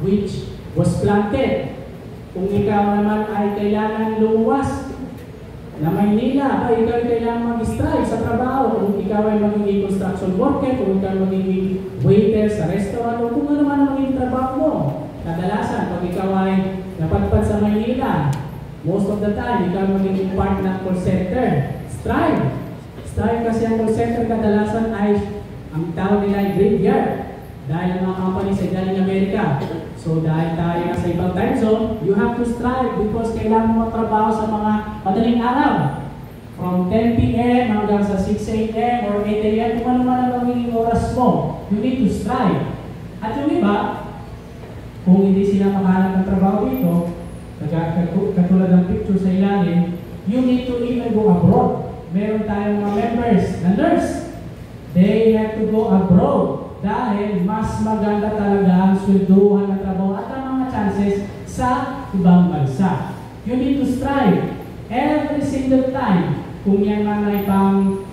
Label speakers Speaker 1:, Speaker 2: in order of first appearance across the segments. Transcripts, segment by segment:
Speaker 1: which was planted. Kung ikaw naman ay kailangan lumuwas na Maynila, ba ikaw ay kailangan mag-strive sa trabaho, kung ikaw ay magiging construction worker, kung ikaw ay magiging waiter sa restaurant, o kung ano man ang magiging trabaho mo. Kadalasan, pag ikaw ay napadpad sa Maynila, most of the time, ikaw ay magiging part ng call center. Strive. Strive kasi ang call center kadalasan ay, ang tawag nila ay graveyard. Dahil ang mga company sa galing Amerika. So dahil tayo nasa ibang time zone, you have to strive because kailangan mo matrabaho sa mga madaling araw. From 10 p.m. hanggang sa 6 a.m. or 8 a.m. kung ano man ang magiging oras mo, you need to strive. At yung iba, kung hindi sila makahanap ng trabaho dito, katulad ng picture sa ilalim, you need to even go abroad. Meron tayong mga members na nurse. They have to go abroad. Dahil mas maganda talaga ang swelduhan ng trabaho at ang mga chances sa ibang bansa. You need to strive every single time. Kung yan man ay pang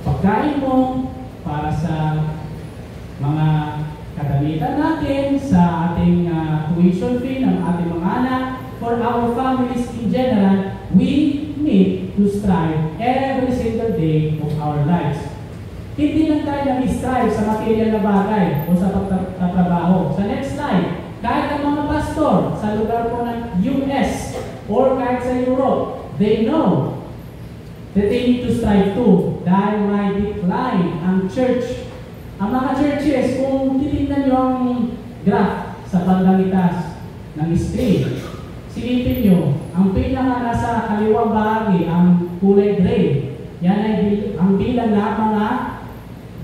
Speaker 1: pagkain mo para sa mga kadamitan natin, sa ating tuition fee ng ating mga anak, for our families in general, we need to strive every single day of our lives. Hindi lang tayo nag-strive sa material na bagay o sa pagtatrabaho. Sa next slide, kahit ang mga pastor sa lugar po ng US or kahit sa Europe, they know that they need to strive too dahil may decline ang church. Ang mga churches, kung titignan nyo ang graph sa bandang itaas ng screen, silipin nyo, ang pinaka nasa kaliwang bahagi, ang kulay gray, yan ay ang bilang na mga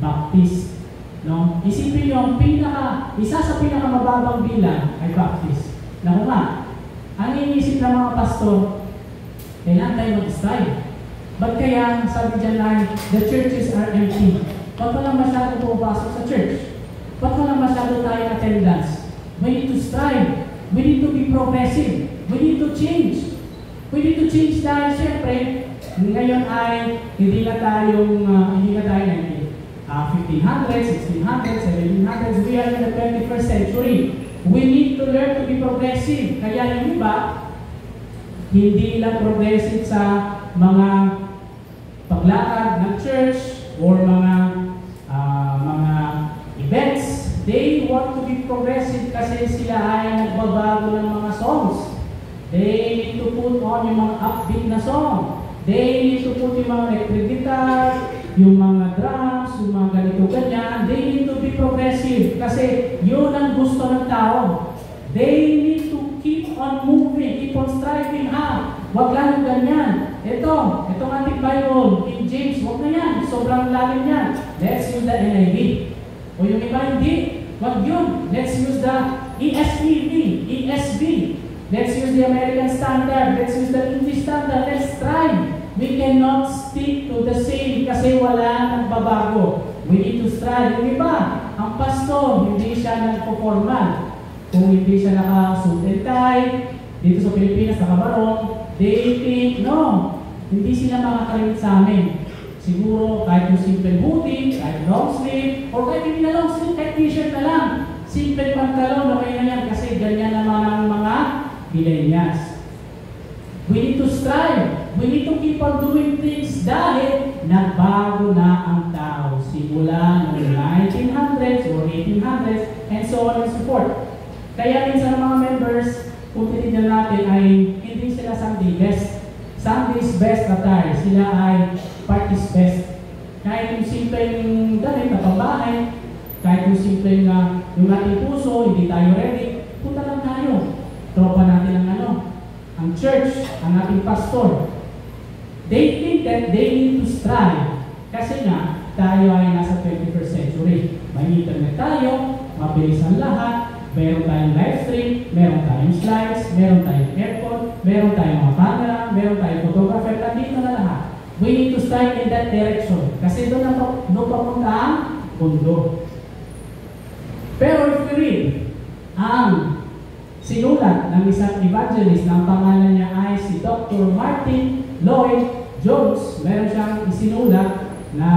Speaker 1: Baptist. No? Isipin nyo, isa sa pinakamababang bilang ay Baptist. Naku nga, ang iniisip ng mga pastor, kailangan tayo mag-strive. Ba't kaya, sabi dyan ay, the churches are empty? Ba't walang masyado pumapasok sa church? Ba't walang masyado tayo attendance? We need to strive. We need to be progressive. We need to change. We need to change dahil siyempre, ngayon ay hindi na tayo 1500s, 1600s, 1700s, we are in the 21st century. We need to learn to be progressive. Kaya yung iba, hindi lang progressive sa mga paglakad ng church or mga events. They want to be progressive kasi sila ay nagbabago ng mga songs. They need to put on yung mga upbeat na song. They need to put yung mga electric guitar, yung mga drums, yung mga ganito ganyan. They need to be progressive kasi yun ang gusto ng tao. They need to keep on moving, keep on striving up. Huwag lang yung ganyan. Itong ating Bible, King James, huwag na yan. Sobrang lalim yan. Let's use the NIV. O yung iba hindi, huwag yun. Let's use the ESV. Let's use the American Standard. Let's use the English Standard. Let's try. We cannot stick to the same kasi wala nang babago. We need to strive. Yung iba, ang pastor, hindi siya nagpo-formal. Kung hindi siya naka-suit and tie, dito sa Pilipinas, nakabarong, they think, no, hindi sila makakalimit sa amin. Siguro, kahit yung simple hoodie, kahit long sleeve, or kahit hindi na long sleeve, kahit t-shirt na lang. Simple pantalon, okay na yan kasi ganyan naman ang mga millennials. We need to strive. We need to keep on doing things dahil nagbago na ang tao. Simula noong 1900s or 1800s and so on and so forth. Kaya minsan mga members, kung titignan natin ay hindi sila Sunday best. Sunday's best attire. Sila ay party's best. Kahit yung simpleng damit na pambahay, kahit yung simpleng yung ating puso, hindi tayo ready, punta lang tayo. Tropa natin ang church, ang ating pastor. They think that they need to strive. Kasi nga, tayo ay nasa 21st century. May internet tayo, mabilis ang lahat, meron tayong live stream, meron tayong slides, meron tayong aircon, meron tayong mga camera, meron tayong photographer, nandito na lahat. We need to strive in that direction. Kasi doon papunta ang mundo. Pero if we read ang sinulat ng isang evangelist na ang pangalan niya ay si Dr. Martin Lloyd Jones, meron siyang isinulat na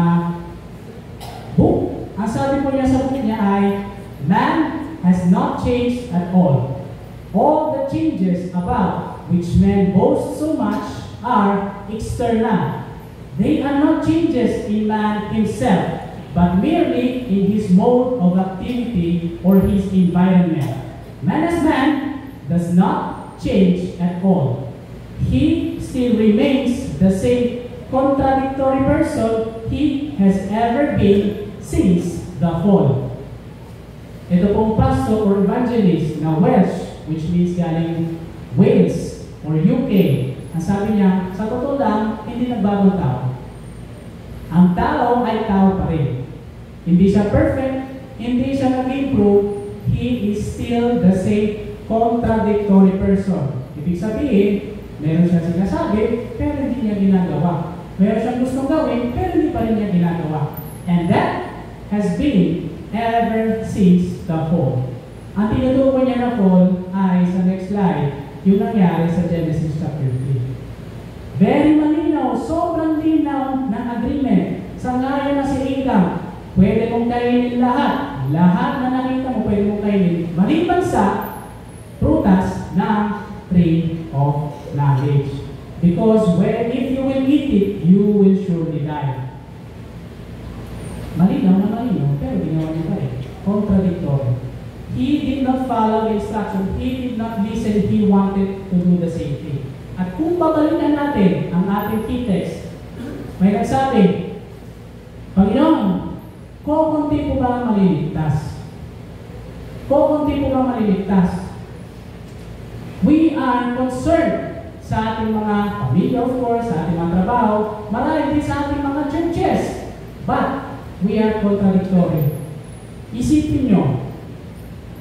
Speaker 1: book. Ang sabi po niya sa book niya ay Man has not changed at all. All the changes about which men boast so much are external. They are not changes in man himself, but merely in his mode of activity or his environment. Man as man does not change at all. He still remains the same contradictory person he has ever been since the fall. Ito pong pastor or evangelist na Welsh, which means galing Wales or UK, ang sabi niya, sa totoo lang, hindi nagbagong tao. Ang tao ay tao pa rin. Hindi siya perfect, hindi siya nag-improve, he is still the same contradictory person. Ibig sabihin, meron siya sinasabi, pero hindi niya ginagawa. Meron siyang gustong gawin, pero hindi pa rin niya ginagawa. And that has been ever since the fall. Ang tinutukoy niya na fall ay, sa next slide, yung nangyari sa Genesis chapter 3. Very malinaw, sobrang linaw ng agreement. Sa ngayon na si Adam, pwede mong kainin lahat. Lahat na nakita mo, pwede mong kainin. Maliban sa prutas ng tree of knowledge. Because if you will eat it, you will surely die. Malinaw na malinaw, pero ginawa niya pa rin. Contradictory. He did not follow the instruction. He did not listen. He wanted to do the same thing. At kung babalikan natin ang ating key text, may nagsabi, Panginoon, kukunti po ba ang maliligtas? Kukunti po ba ang maliligtas? We are concerned sa ating mga pamilya, of course, sa ating mga trabaho, marami din sa ating mga churches. But, we are contradictory. Isipin nyo,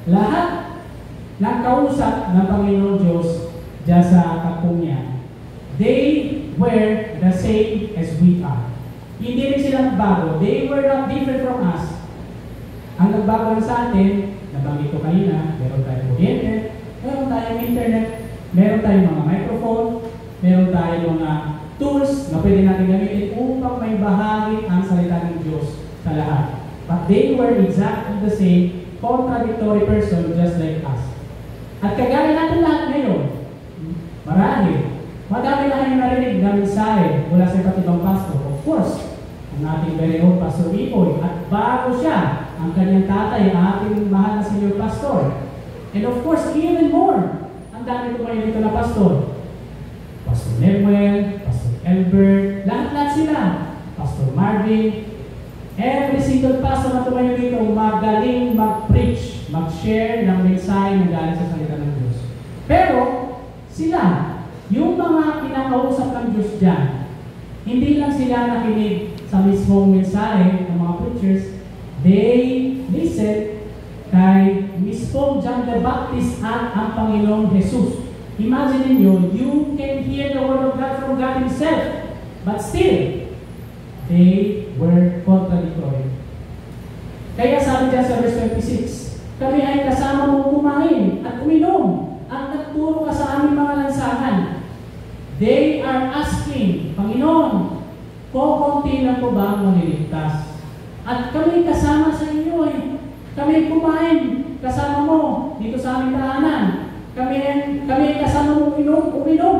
Speaker 1: lahat ng kausap ng Panginoon Diyos diyan sa kapunyan, they were the same as we are. Hindi rin sila nagbago. They were not different from us. Ang nagbago lang sa atin, nabanggit ko kanina, meron tayong kuryente, meron tayong internet, meron tayong mga microphone, meron tayong mga tools na pwede natin gamitin upang may bahagi ang salita ng Diyos sa lahat. But they were exactly the same contradictory person just like us. At kagaya natin lahat ngayon, marahil, madami na kayong narinig na mensahe mula sa iba't ibang pastor. Of course, ang ating very own Pastor Ipoy, at bago siya, ang kanyang tatay, ang ating mahal na senior pastor. And of course, even more, ang dami tumayo dito na pastor. Pastor Nemuel, Pastor Elbert, lahat-lahat sila. Pastor Marvin, every single pastor na tumayo dito, magaling mag-preach, mag-share ng mensahe na galing sa salita ng Diyos. Pero, sila, yung mga kinakausap ng Diyos dyan, hindi lang sila nakinig sa mismong mensahe ng mga preachers, they listen kay mismong John the Baptist at ang Panginoong Jesus. Imagine niyo, you can hear the word of God from God Himself, but still, they were contradictory. Kaya sabi dyan sa verse 26, kami ay kasama mong kumain at uminom at nagturo ka sa aming mga lansangan. They are asking, Panginoon, kukunti lang po ba ang maliligtas? At kami kasama sa inyo eh. Kami kumain kasama mo dito sa aming tahanan. Kami kasama mo uminom.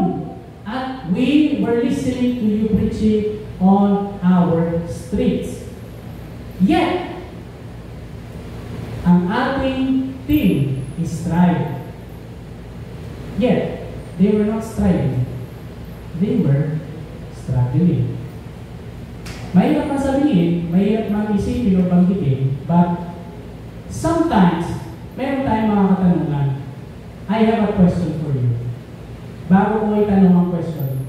Speaker 1: At we were listening to you preaching on our streets. Yet, ang ating team is striving. Yet, they were not striving. They were struggling. Mahirap man sabihin, mahirap man isipin o banggitin, but sometimes, meron tayong mga katanungan. I have a question for you. Bago ko itanong ang question,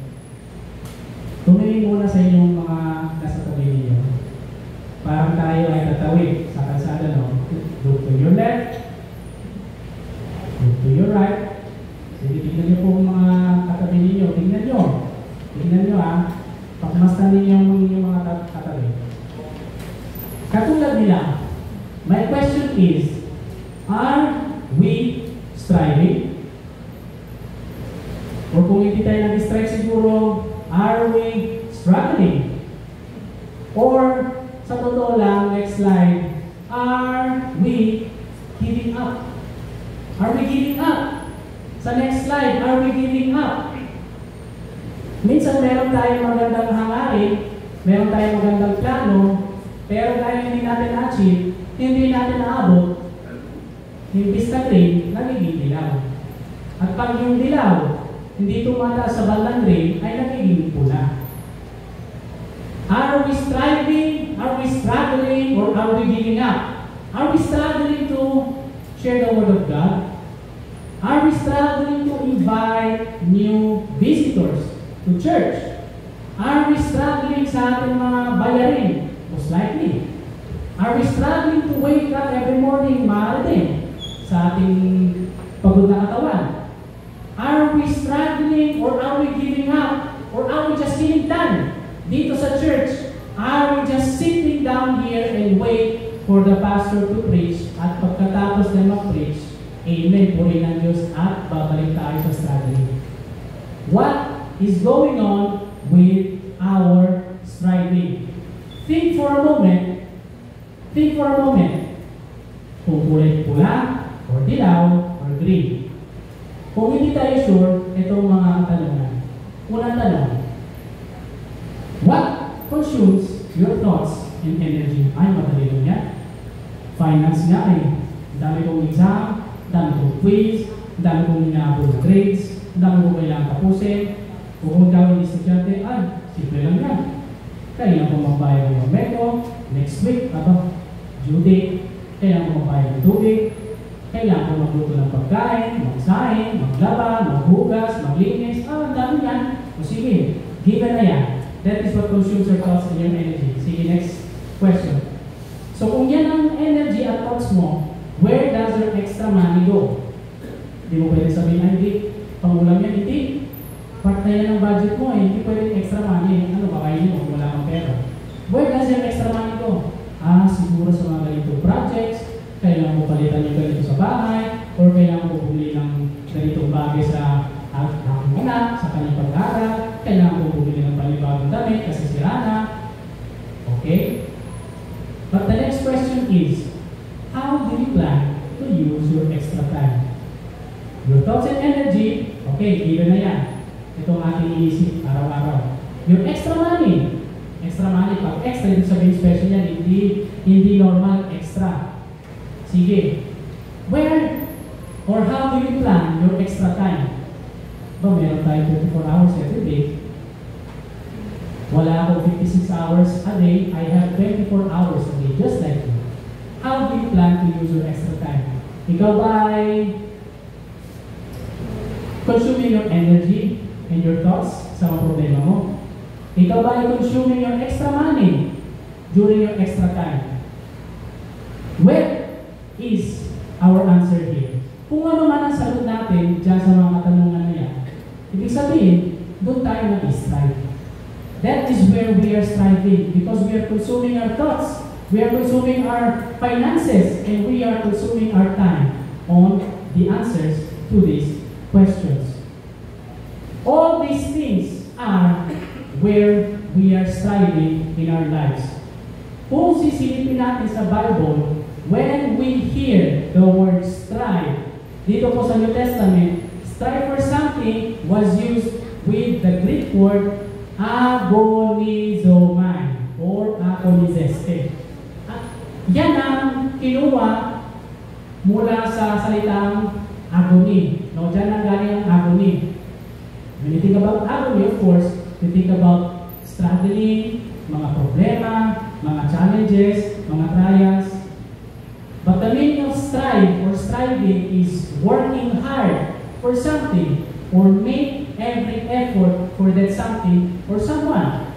Speaker 1: tumingin muna sa inyong mga nasa tabi ninyo. Parang tayo ay tatawid sa kalsada, no? Look to your left, look to your right. Sige, tingnan niyo po ang mga katabi ninyo. Tingnan niyo. Tingnan niyo ha. Pagmastan ninyo ang inyong mga katabi. Katulad nila, my question is, are we striving? O kung hindi tayo nag-strive siguro, are we struggling? Or, sa totoo lang, next slide, are we giving up? Are we giving up? Sa next slide, are we giving up? Minsan meron tayong magandang hangarin, meron tayong magandang plano, pero dahil hindi natin na-achieve, hindi natin naabot, imbis na green, nagiging dilaw. At pag yung dilaw, hindi tumataas sa bandang green, ay nagiging pula. Are we striving? Are we struggling? Or are we giving up? Are we struggling to share the Word of God? Are we struggling to invite new visitors to church? Are we struggling sa ating mga bayarin? Most likely. Are we struggling to wake up every morning, maaari din, sa ating pagod na katawan? Are we struggling or are we giving up? Or are we just feeling done? Dito sa church, are we just sitting down here and wait for the pastor to preach at pagkatapos na mag-preach, amen, purihin ng Diyos at babalik tayo sa struggling? What is going on with our striving? Think for a moment. Think for a moment. Kung kulay pula, or dilaw, or green. Kung hindi tayo sure, itong mga tanongan. Unang tanong, what consumes your thoughts and energy? Ay, madali lang yan. Finance nga eh. Dami kong exam, dami kong quiz, dami kong inaabot na grades, dami kong kailangan tapusin. Kung gawin ni estudyante, ay, simple lang yan. Kailangan kong magbayad ng momento, next week, due date, kailangan kong magbayad ng tubig, kailangan kong magluto ng pagkain, magsahin, maglaba, maghugas, maglinis, ang dami yan. O sige, given na yan. That is what consumes your thoughts and your energy. Sige, next question. So kung yan ang energy at thoughts mo, where does your extra money go? Hindi mo pwede sabihin, ay, hindi, pangulam yan, hindi. Part na yan ang budget mo, eh. Hindi pwede extra money. Ano ba kayo mo kung wala kang pera? Where does your extra money go? Siguro sa mga ganitong projects, kailangan mo palitan yung ganito sa bahay, or kailangan mo bumili ng ganitong bagay sa aking anak, sa kanyang pag-aaral, kailangan mo bumili ng panibagong damit kasi sira na. Okay? But the next question is, how do you plan to use your extra time? Your thoughts and energy, okay, given na yan. Ito ang ating iisip araw-araw. Your extra money, pag extra, ibig sabihin special yan, hindi normal, extra. Sige, where or how do you plan your extra time? Meron tayo 24 hours every day. Wala akong 56 hours a day. I have 24 hours a day, just like you. How do you plan to use your extra time? Ikaw ba ay consuming your energy and your thoughts sa mga problema mo? Ikaw ba ay consuming your extra money during your extra time? Where is our answer here? Kung ano man ang sagot natin dyan sa mga katanungan na yan, ibig sabihin, doon tayo nag-strive. That is where we are striving because we are consuming our thoughts, we are consuming our finances, and we are consuming our time on the answers to these questions. All these things are where we are striving in our lives. Kung sisilipin natin sa Bible, when we hear the word strive, dito po sa New Testament, strive for something was used with the Greek word agonizomai or agonizeste. Yan ang kinuha mula sa salitang agony. No, dyan ang galing ang agony. When you think about agony, of course, you think about struggling, mga problema, mga challenges, mga trials. But the meaning of strive or striving is working hard for something or make every effort for that something or someone.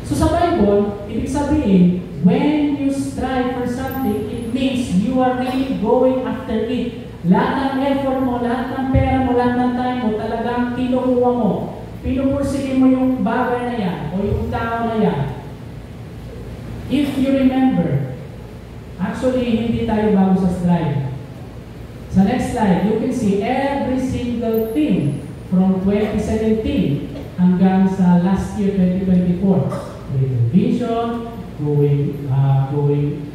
Speaker 1: So sa Bible, ibig sabihin, when you strive for something, it means you are really going after it. Lahat ng effort mo, lahat ng pera mo, lahat ng time mo, talagang kinukuha mo. Pinupursige mo yung bagay na yan o yung tao na yan. If you remember, actually, hindi tayo bago sa slide. Sa next slide, you can see every single thing from 2017 hanggang sa last year, 2024. With vision, going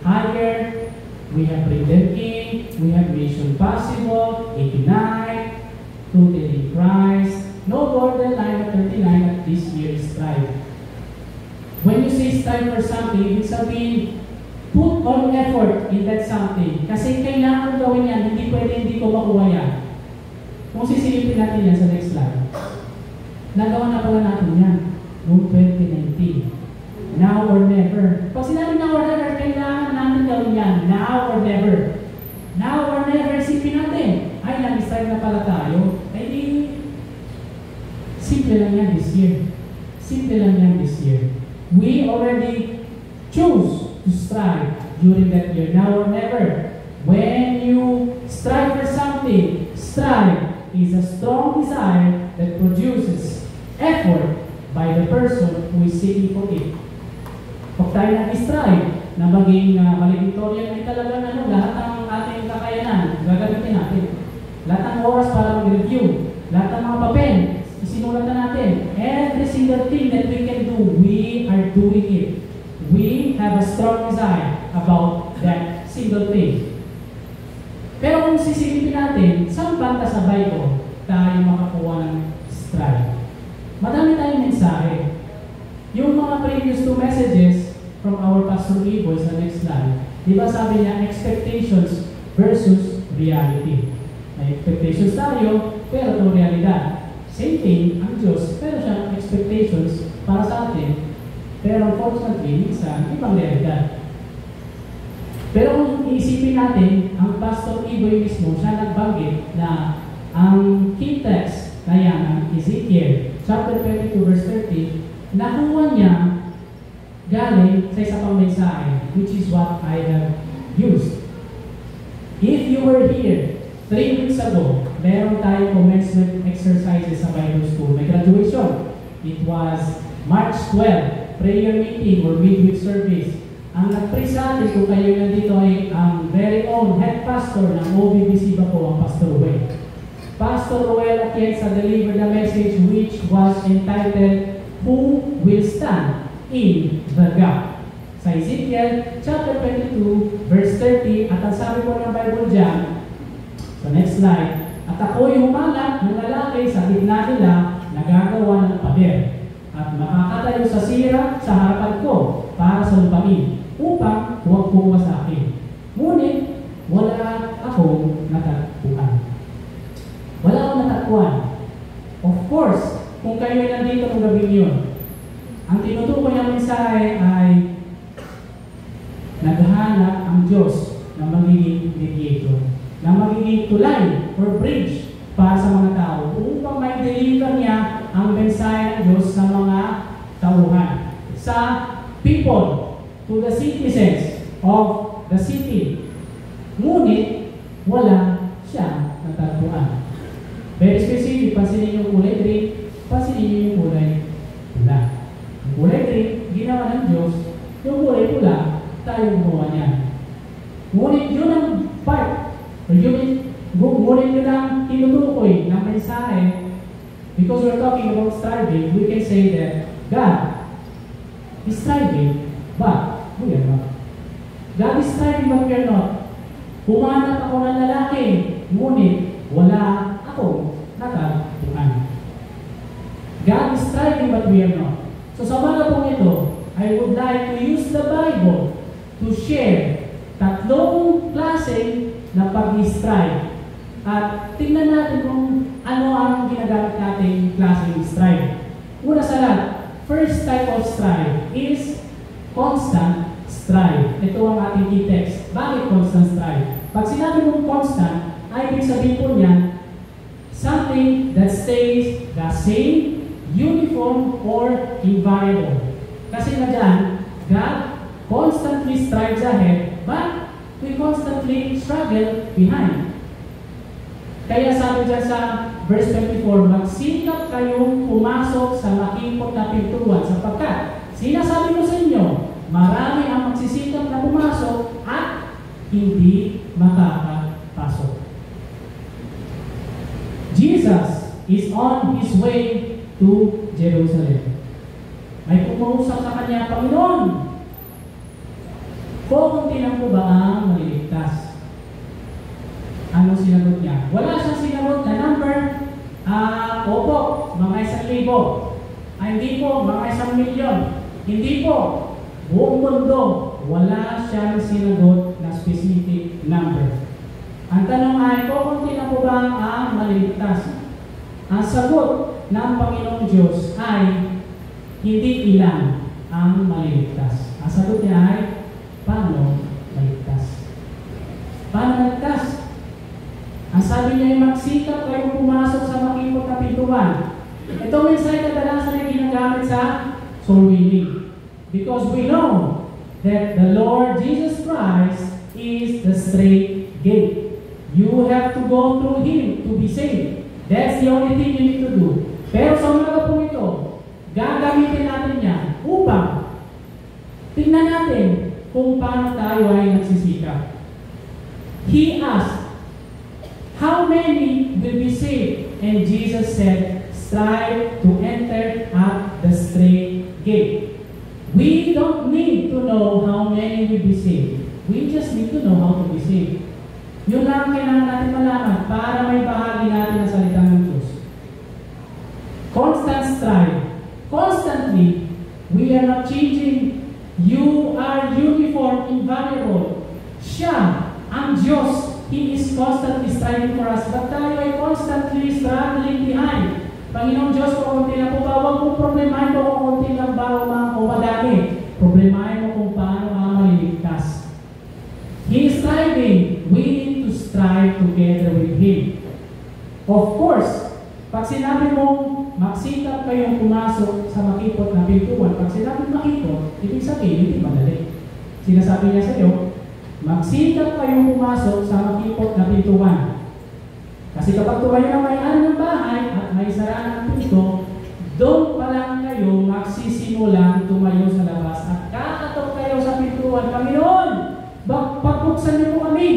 Speaker 1: higher, we have Bring Them In, Living, we have Mission Possible, Ignite, Rooted in Christ, No Borderline at 39 at this year's Strive. When you say strive for something, ibig sabihin, put all effort in that something. Kasi kailangan gawin yan, hindi pwede hindi ko makuha yan. Kung sisilipin natin yan sa next slide. Nagawa na pala natin yan noong 2019. Now or never. Pag sinabi now or never, kailangan natin gawin yan. Now or never. Now or never, isipin natin. Ay, nag-strive na pala tayo. Ay, di, simple lang yan this year. Simple lang yan this year. We already chose to strive during that year. Now or never. When you strive for something, strive is a strong desire that produces effort by the person who is seeking for it. Pag tayo nag-strive na maging valedictorian ay talagang lahat ng ating kakayanan, gagamitin natin. Lahat ng oras para mag-review, lahat ng mga papel, isinulat na natin. Every single thing that we can do, we are doing it. We have a strong desire about that single thing. Pero kung sisilipin natin, saan banda sa Bible tayo makakuha ng strive? Madami tayong mensahe. Yung mga previous two messages from our Pastor Ibo sa next slide, di ba sabi niya, expectations versus reality. May expectations tayo, pero ito realidad. Same thing, ang Diyos, pero siyang expectations para sa atin, pero unfortunately, minsan, ibang realidad. Pero kung iisipin natin, ang Pastor Iboy mismo, siya nagbanggit na ang key text na yan, ang Ezekiel, chapter 22, verse 30, nakuha niya galing sa isa pang mensahe, which is what I have used. If you were here 3 weeks ago, meron tayong commencement exercises sa Bible School. May graduation. It was March 12, prayer meeting or midweek service. Ang nag-preach sa atin, kung kayo nandito ay ang very own head pastor ng OBBC ba po, ang Pastor Ruel. Pastor Ruel Atienza delivered a message which was entitled, Who Will Stand in the Gap? Sa Ezekiel chapter 22, verse 30, at ang sabi po ng Bible dyan, sa next slide, at ako'y humanap ng lalaki sa gitna nila na gagawa ng pader at makakatayo sa sira sa harapan ko para sa lupain upang huwag puwa sa akin. Ngunit, wala akong natagpuan. Wala akong natagpuan. Of course, kung kayo ay nandito ng gabing yun, ang tinutukoy ng mensahe ay naghahanap ang Diyos na magiging mediator, na magiging tulay or bridge para sa mga tao upang may deliver niya ang mensahe ng Diyos sa mga tauhan, sa people, to the citizens of the city. Ngunit, wala siya natagpuan. Very specific, pansinin yung kulay green, pansinin yung kulay pula. Yung kulay green, ginawa ng Diyos, yung kulay pula, tayo gumawa niya. Ngunit yun ang part, or ngunit yun ang tinutukoy ng mensahe, because we're talking about striving, we can say that God is striving, but we are not. God is striving, but we are not. Humanap ako ng lalaki, ngunit wala akong natagpuan. God is striving, but we are not. So sa mga pong ito, I would like to use the Bible to share tatlong klase na pag-strive. At tingnan natin kung ano ang ginagamit nating klaseng strive. Una sa lahat, first type of strive is constant strive. Ito ang ating key text. Bakit constant strive? Pag sinabi mong constant, ay ibig sabihin po niya, something that stays the same, uniform, or invariable. Kasi na dyan, God constantly strives ahead, but we constantly struggle behind. Kaya sabi dyan sa verse 24, magsikap kayong pumasok sa makipot na pintuan sapagkat sinasabi ko sa inyo, marami ang magsisikap na pumasok at hindi makakapasok. Jesus is on His way to Jerusalem. May pumuusap sa Kanya, Panginoon, kukunti lang po ba ang maliligtas? sinagot niya. Wala siyang sinagot na number, opo, mga 1,000. Hindi po, mga 1,000,000. Hindi po, buong mundo. Wala siyang sinagot na specific number. Ang tanong ay, kukunti na po ba ang maliligtas? Ang sagot ng Panginoong Diyos ay, hindi ilan ang maliligtas. Ang sagot niya ay, paano maligtas? Paano maligtas? Ang sabi niya ay, magsikap kayo pumasok sa makipot na pintuan. Ito mensahe kadalasan ay ginagamit sa soul winning. Because we know that the Lord Jesus Christ is the straight gate. You have to go through Him to be saved. That's the only thing you need to do. Pero sa umaga po ito, gagamitin natin yan upang tingnan natin kung paano tayo ay nagsisikap. He asked, how many will be saved? And Jesus said, strive to enter at the straight gate. We don't need to know how many will be saved. We just need to know how to be saved. Yun lang kailangan natin malaman para may bahagi natin ang salita ng Diyos. Constant strive. Constantly, we are not changing. You are uniform, invariable. Siya, ang Diyos, He is constantly striving for us. But tayo ay constantly struggling behind. Panginoong Diyos, kung kunti na po ba, huwag mong problemahin mo kung kunti lang ba o madami. Problemahin mo kung paano ang maliligtas. He is striving. We need to strive together with Him. Of course, pag sinabi mong magsikap kayong pumasok sa makipot na pintuan, pag sinabi makipot, ibig sabihin, hindi madali. Sinasabi niya sa iyo, magsikap kayong pumasok sa makipot na pintuan. Kasi kapag tumayo na may-ari ng bahay at may sara ng pinto, doon pa lang kayo magsisimulang tumayo sa labas at kakatok kayo sa pintuan. Panginoon, pagbuksan niyo po kami.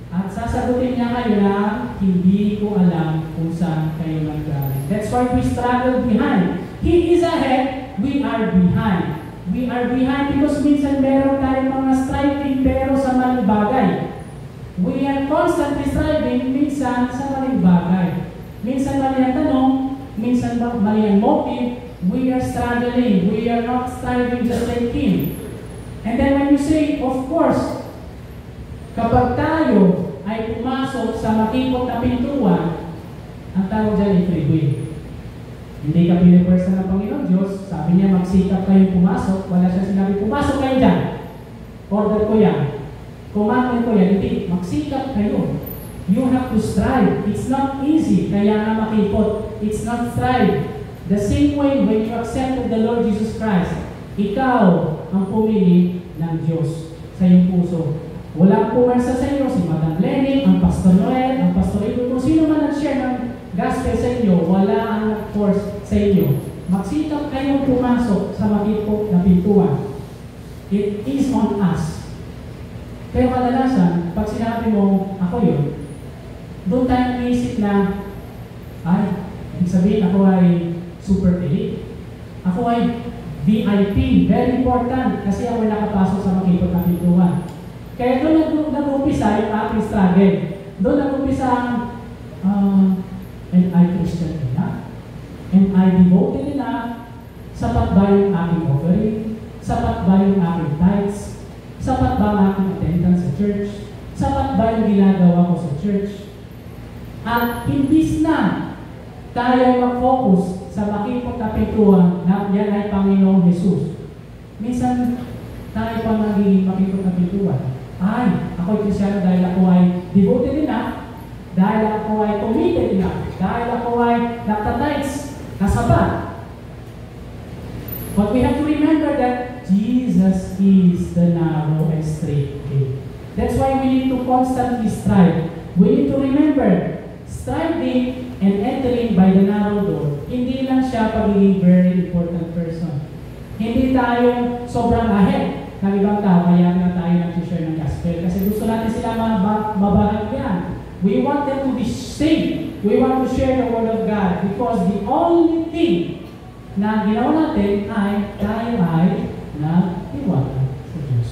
Speaker 1: At sasagutin niya kayo na hindi ko alam kung saan kayo nanggaling. That's why we struggle behind. He is ahead, we are behind. We are behind because minsan meron tayong mga striving pero sa maling bagay. We are constantly striving minsan sa maling bagay. Minsan mali ang tanong, minsan mali ang motive. We are struggling. We are not striving just like Him. And then when you say, of course, kapag tayo ay pumasok sa makipot na pintuan, ang tawag dyan ay free will. Hindi ka pinipwersa ng Panginoon Diyos. Sabi niya, magsikap kayong pumasok. Wala siya sinabi, pumasok kayo dyan. Order ko yan. Commandment ko yan. Hindi, magsikap kayo. You have to strive. It's not easy. Kaya nga makipot. It's not strive. The same way when you accepted the Lord Jesus Christ, ikaw ang pumili ng Diyos sa iyong puso. Walang puwersa sa inyo, si Madam Lenny, ang Pastor Noel, ang Pastor Ibo, kung sino man nag-share ng gospel sa inyo, wala ang nag-force sa inyo. Magsikap kayong pumasok sa makipot na pintuan. It is on us. Pero kadalasan, pag sinabi mo, ako yun, doon tayo naisip na, ay, ibig sabihin ako ay super elite. Ako ay VIP, very important, kasi ako ay nakapasok sa makipot na pintuan. Kaya doon nag-umpisa yung ating struggle. Doon nag-umpisa ang am I Christian enough? Am I devoted enough? Sapat ba yung aking offering? Sapat ba yung aking tithes? Sapat ba ang aking attendance sa church? Sapat ba yung ginagawa ko sa church? At imbis na tayo mag-focus sa makipot na pintuan na yan ay Panginoong Jesus. Minsan tayo pa nagiging makipot na pintuan. Ay, ako'y Kristyano dahil ako ay devoted enough, dahil ako ay committed enough, dahil ako ay nagtatights, nasabat. But we have to remember that Jesus is the narrow and straight gate. That's why we need to constantly strive. We need to remember, striving and entering by the narrow door, hindi lang siya pagiging very important person. Hindi tayo sobrang ahead ng ibang tao, kaya na tayo nag-share ng gospel. Kasi gusto natin sila mabahagyan. We want them to be saved. We want to share the Word of God because the only thing na ginawa natin ay tayo ay nag-iwala sa Diyos.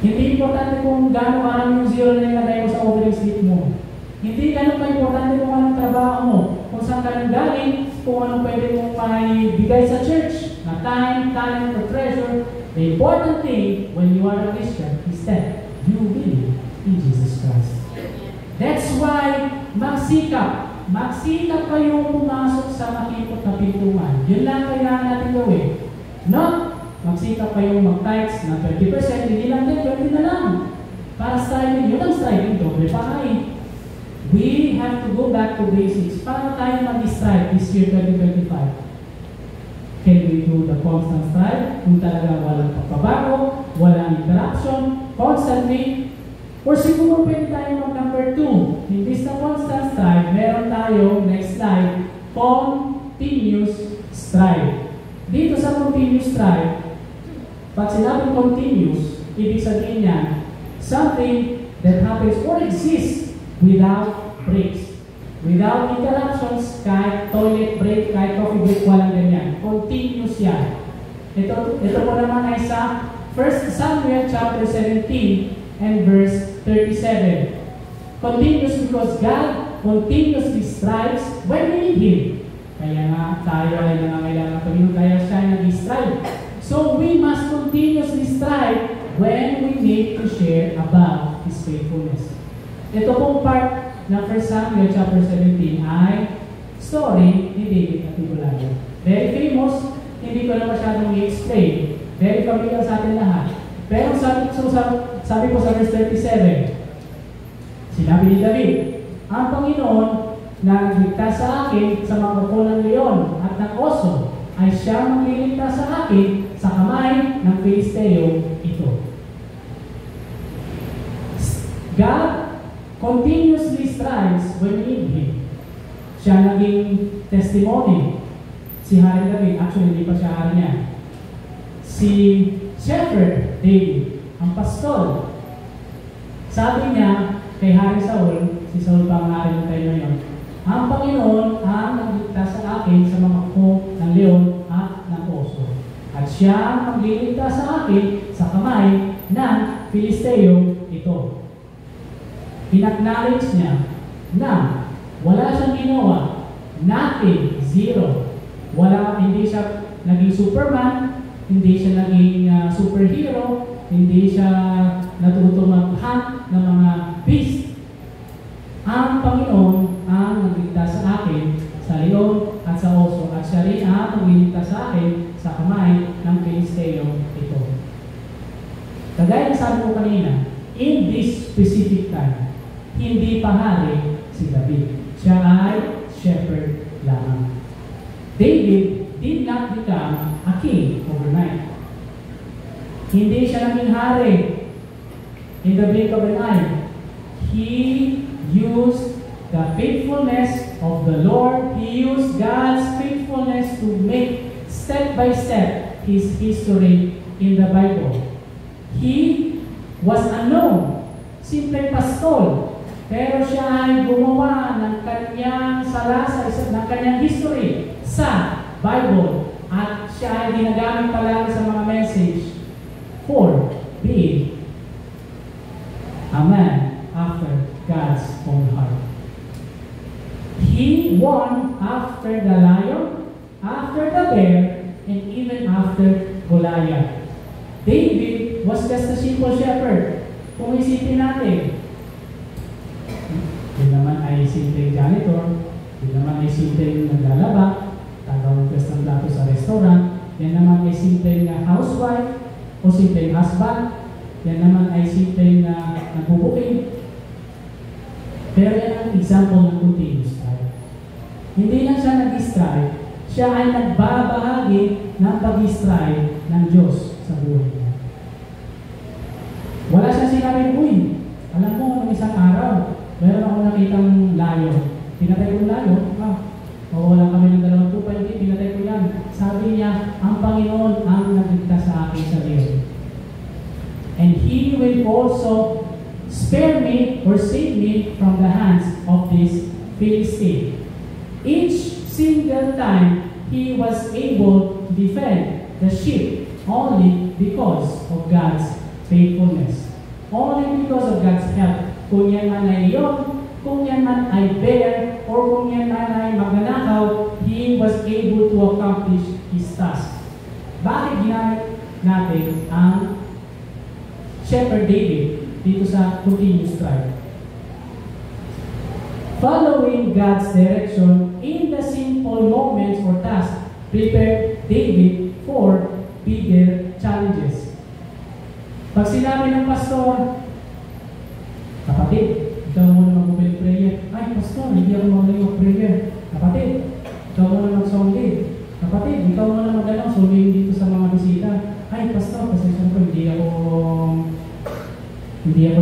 Speaker 1: Hindi importante kung gaano karami yung zero na nilagay mo sa offering slip mo. Hindi ganun ka-importante kung anong trabaho mo, kung saan ka nang galing, kung anong pwede mong maibigay sa church, na time, talent, or treasure. The important thing when you are a Christian is that you believe in Jesus Christ. That's why magsikap kayong pumasok sa makipot na pintuan. Yun lang kailangan natin gawin. Not magsikap kayong mag-tithes na 30%, hindi lang 10, 20 na lang. Para striving, yun ang striving, doble pa kayo. We have to go back to basics. Paano tayo mag-strive this year 2025? Can we do the constant strive? Kung talaga walang pagbabago, walang interruption, constantly. Or siguro pwede tayo mag-number 2. Imbis na constant strive, meron tayo, next slide, continuous strive. Dito sa continuous strive, pag sinabing continuous, ibig sabihin niya, something that happens or exists without breaks. Without interruptions, kahit toilet break, kahit coffee break, walang ganyan. Continuous yan. Ito po naman ay sa 1 Samuel chapter 17 and verse 37. Continuous because God continuously strives when we need Him. Kaya nga tayo ay nangangailangan ng Panginoon, kaya siya ay nag-strive. So we must continuously strive when we need to share about His faithfulness. Ito pong part ng 1 Samuel chapter 17 ay story ni David at ni Goliath. Very famous, hindi ko na masyadong i-explain. Very familiar sa atin lahat. Pero sabi po sa verse 37, sinabi ni David, ang Panginoon na nagligtas sa akin sa mga kuko ng leon at ng oso ay siyang magliligtas sa akin sa kamay ng Filisteo ito. God continuously strives when we need Him. Siya naging testimony. Si Hari David, actually hindi pa siya hari niya. Si Shepherd David, ang pastol. Sabi niya kay Hari Saul, si Saul pa ang hari ng tayo ngayon, ang Panginoon ang nagligtas sa akin sa mga kuko ng leon at ng oso. At siya ang magliligtas sa akin sa kamay ng Filisteo ito. Inacknowledge niya na wala siyang ginawa, nothing, zero. Hindi siya naging Superman, hindi siya naging superhero, hindi siya natutong mag-hunt ng mga beast. Ang Panginoon ang nagligtas sa akin sa leon at sa oso, at siya rin ang nagligtas sa akin sa kamay ng Filisteo ito. Kagaya ng sabi ko kanina, in this specific time, hindi pa hari si David. Siya ay shepherd lamang. David did not become a king overnight. Hindi siya naging hari in the blink of an eye. He used the faithfulness of the Lord. He used God's faithfulness to make step by step his history in the Bible. He was unknown, simpleng pastol. Pero siya ay gumawa ng kanyang salasay, ng kanyang history sa Bible. At siya ay ginagamit palagi sa mga message for being a man after God's own heart. He won after the lion, after the bear, and even after Goliath. David was just a simple shepherd. Kung isipin natin, yun naman ay simpleng janitor, yun naman ay simpleng naglalaba, tagawagkas ng plato sa restaurant, yan naman ay simpleng housewife o simpleng husband, yan naman ay simpleng nagbubuking. Pero yan ang example ng continuous strive. Hindi lang siya nag-strive, siya ay nagbabahagi ng pag-strive ng Diyos sa buhay niya. Wala siya sinabing, uy, alam mo, ng isang araw, meron ako nakitang layo. Pinatay ko yung layo. Wala kami ng 2 tupa, hindi, pinatay ko yan. Sabi niya, ang Panginoon ang nagligtas sa akin sa leon. And He will also spare me or save me from the hands of this Philistine. Each single time, he was able to defend the sheep only because of God's faithfulness. only because of God's help. Kung yan man ay leon, kung yan man ay bear, or kung yan man ay magnanakaw, he was able to accomplish his task. Bakit ginamit natin ang Shepherd David dito sa continuous strive? Following God's direction in the simple moments or tasks prepared David for bigger challenges. Pag sinabi ng pastor, kapatid, ikaw muna mag-mobile prayer. Ay, pastor, hindi ako magaling mag-prayer. Kapatid, ikaw muna mag-song lead. Kapatid, ikaw muna mag-anong sumingin dito sa mga bisita. Ay, pastor, kasi siyempre hindi ako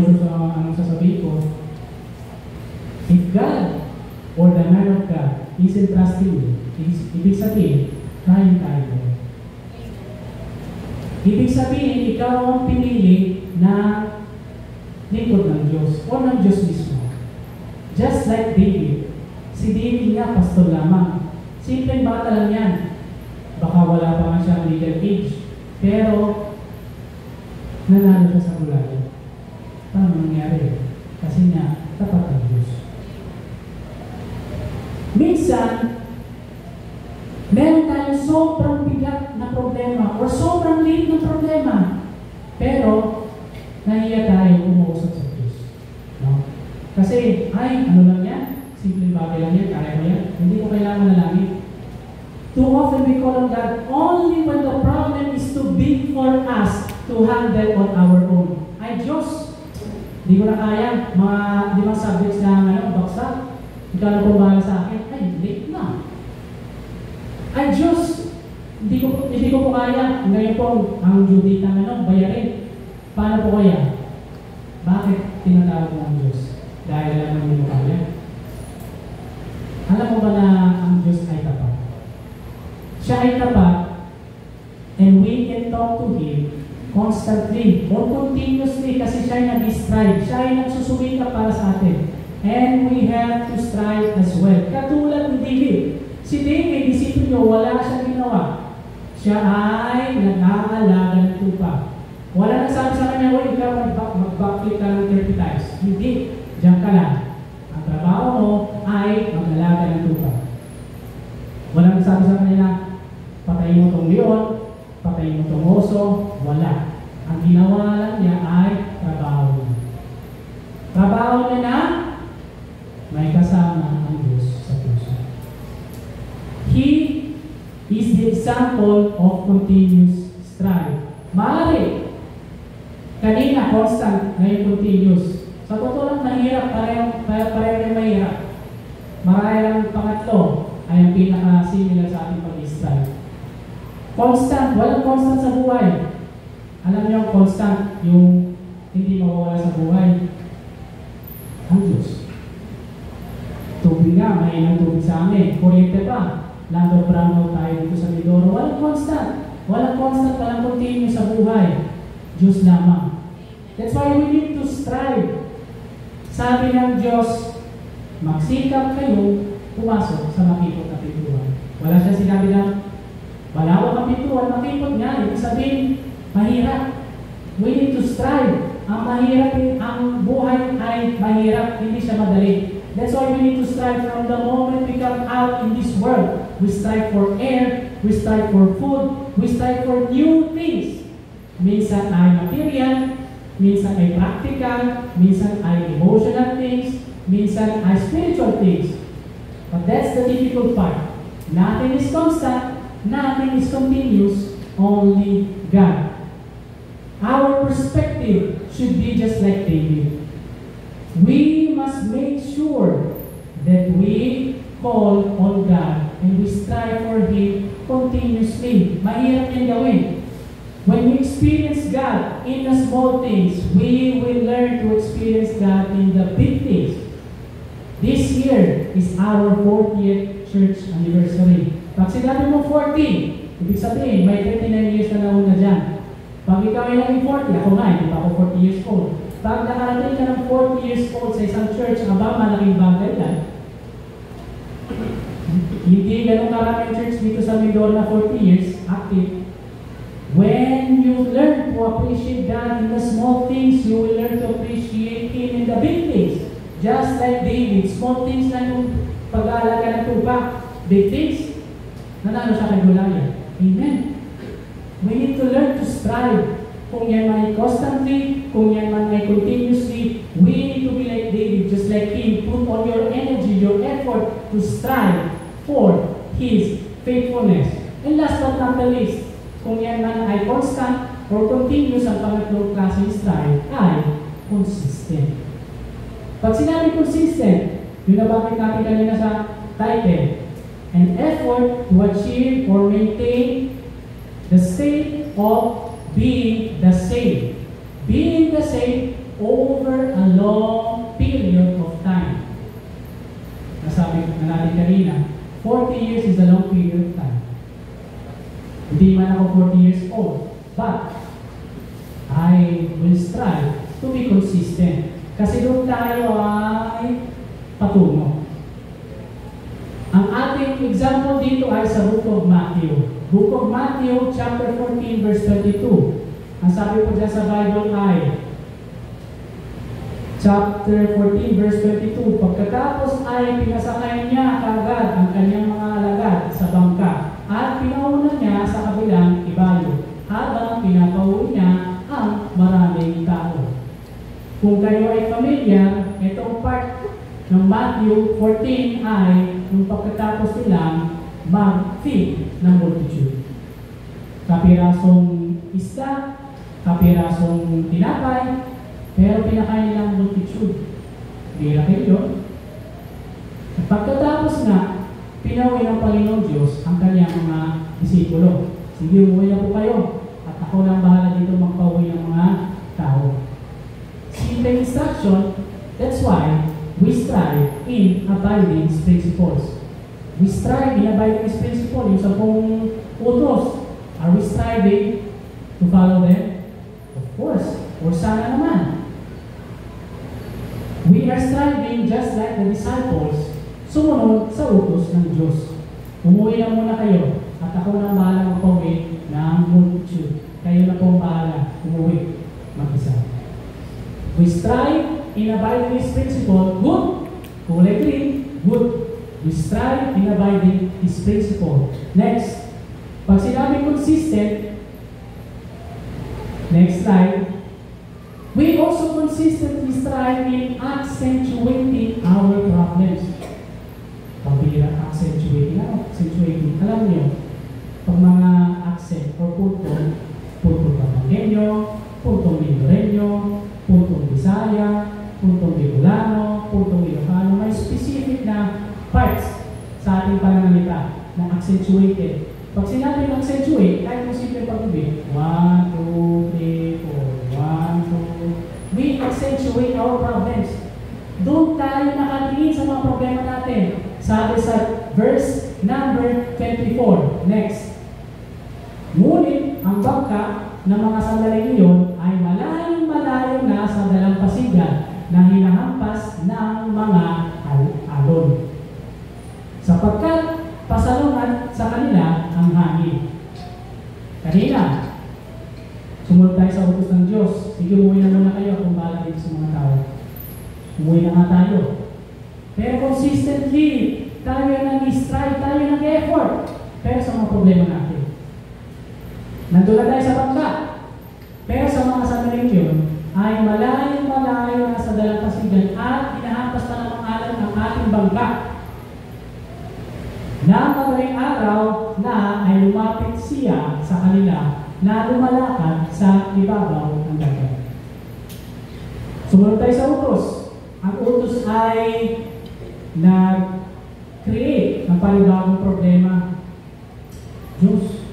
Speaker 1: anong sasabihin ko. If God or the man of God is entrusting you, ibig sabihin, kaya tayo. Ibig sabihin, ikaw ang pinili na lingkod ng Diyos o ng Diyos mismo. Just like David. Si David nga, pastor lamang. Simpleng bata lang yan. Baka wala pa nga siyang legal age. Pero, nanalo siya sa gulayan. Paano nangyari? Kasi nga, tapat ng Diyos. Minsan, meron tayong sobrang bigat na problema o sobrang liit na problema. Pero, nahiya tayo umuusap sa Diyos. No? Kasi, ay, ano lang yan? Simpleng bagay lang yan, kaya mo yan. Hindi ko kailangan na langit. Too often we call on God only when the problem is too big for us to handle on our own. Ay, Diyos, hindi ko na kaya. Mga 5 subjects na baksa. Ikaw na pumahala sa akin. Ay, late na. Ay, Diyos, hindi ko po kaya. Ngayon po, ang due date ng bayarin. Paano po kaya? Bakit tinatawag mo ang Diyos? Dahil alam mo hindi mo kaya. Alam mo ba na ang Diyos ay tapat? Siya ay tapat, and we can talk to Him constantly or continuously kasi siya ay nag-strive. Siya ay nagsusumika para sa atin. And we have to strive as well. Katulad ni David. Si David, isipin nyo, wala siyang ginawa. Siya ay nag-aalaga ng tupa. Wala nagsabi sa kanya, well, ikaw mag-backflip ka ng 30 times. Hindi. Diyan ka lang. Ang trabaho mo ay mag-alaga ng tupa. Wala nagsabi sa kanya, patayin mo itong leon, patayin mo itong oso. Wala. Ang ginawa lang niya ay trabaho niya. Trabaho niya na may kasama ang Diyos sa puso. He is the example of continuous strive. Maaari, kanina constant, ngayon continuous. Sa totoo lang mahirap, pareho yung mahirap. Marahil ang pangatlo ay ang pinaka-similar sa ating pag-strive. Constant, walang constant sa buhay. Alam niyo ang constant, yung hindi mawawala sa buhay. Ang Diyos. Tubig nga, mahinang tubig sa amin. Kuryente pa. Land of brownout tayo dito sa Mindoro. Walang constant. Walang constant, walang continue sa buhay. Diyos lamang. That's why we need to strive. Sabi ng Diyos, magsikap kayo, pumasok sa makipot na pintuan. Wala siya sinabi na, malawak ang pintuan, makipot nga. Ibig sabihin, mahirap. We need to strive. Ang mahirap, ang buhay ay mahirap, hindi siya madali. That's why we need to strive from the moment we come out in this world. We strive for air, we strive for food, we strive for new things. Minsan ay material, minsan ay practical, minsan ay emotional things, minsan ay spiritual things. But that's the difficult part. Nothing is constant, nothing is continuous, only God. Our perspective should be just like David. We must make sure that we call on God and we strive for Him continuously. Mahirap yan gawin. When we experience God in the small things, we will learn to experience God in the big things. This year is our 40th church anniversary. Pag sinabi mo 40, ibig sabihin, may 39 years na nauna dyan. Pag ikaw ay naging 40, ako nga, hindi pa ako 40 years old. Pag nakarating ka ng 40 years old sa isang church, aba, malaking bagay yan. Hindi ganun karaming church dito sa Mindoro na 40 years active. When you you learn to appreciate God in the small things, you will learn to appreciate Him in the big things. Just like David, small things lang yung pag-aalaga ng tuba. Big things, nanalo siya kay Goliath. Amen. We need to learn to strive. Kung yan man ay constantly, kung yan man ay continuously, we need to be like David, just like him. Put all your energy, your effort to strive for His faithfulness. And last but not the least, kung yan man ay constant or continuous, ang pangatlong klaseng strive ay consistent. Pag sinabi consistent, yun na bakit natin kanina sa title, an effort to achieve or maintain the state of being the same. Being the same over a long period of time. Nasabi na natin kanina, 40 years is a long period of time. Hindi man ako 40 years old, but I will strive to be consistent. Kasi doon tayo ay patungo. Ang ating example dito ay sa Book of Matthew. Book of Matthew, chapter 14, verse 22. Ang sabi po dyan sa Bible ay, chapter 14, verse 22, pagkatapos ay pinasakay niya kaagad ang kanyang mga alagad sa bangka at pinauna niya sa kabilang ibayo habang pinapauwi niya ang maraming tao. Kung kayo ay familiar, itong part ng Matthew 14 ay yung pagkatapos nilang mag-feed ng multitude. Kapirasong isda, kapirasong tinapay, pero pinakain nilang multitude. Miracle yun. At pagkatapos nga, pinauwi ng Panginoon Diyos ang kanyang mga disipulo. Sige, umuwi na po kayo. At ako lang bahala dito magpauwi ng mga tao. Simple instruction, that's why we strive in abiding His principles. We strive in abiding His principles. Yung 10 utos, are we striving to follow them? Of course. Or sana naman. We are striving just like the disciples, sumunod sa utos ng Diyos. Umuwi na muna kayo at ako nang bahala magpauwi ng multitude. Kayo na pong bahala umuwi mag-isa. We strive in abiding His principle, good. Kulay green, good. We strive in abiding His principle. Next, pag sinabi consistent, next slide, we also consistently strive in accentuating our problems. Pabira, accentuating. Alam niyo, pag mga accent or puntong Pampanggenyo, puntong Mindoreño, puntong Bisaya, puntong Bicolano, puntong Ilocano, may specific na parts sa ating pananalita na accentuated. Pag sinabi ng accentuate, kahit mo simple pag-ibig, 1, 2, 3, 4, 1, 2. We accentuate our problems. Doon tayo nakatingin sa mga problema natin. Sabi sa verse number 24. Next. Ngunit ang bangka ng mga sandaling iyon ay malayong-malayo na sa dalampasigan na hinahampas ng mga alon. Sapagkat pasalungan sa kanila ang hangin. Kanina, sumunod tayo sa utos ng Diyos. Sige, umuwi na muna kayo kung bahala dito sa mga tao. Umuwi na nga tayo. Pero consistently, tayo nag-strive, tayo nag-effort. Pero sa mga problema natin. Nandun na tayo sa bangka. Pero sa mga sandaling yun, ay malayong-malayo na sa dalampasigan at hinahampas pa ng mga alon ang ating bangka. Na madaling araw na ay lumapit siya sa kanila na lumalakad sa ibabaw ng dagat. Sumunod tayo sa utos. Ang utos ay nag-create ng panibagong problema. Diyos,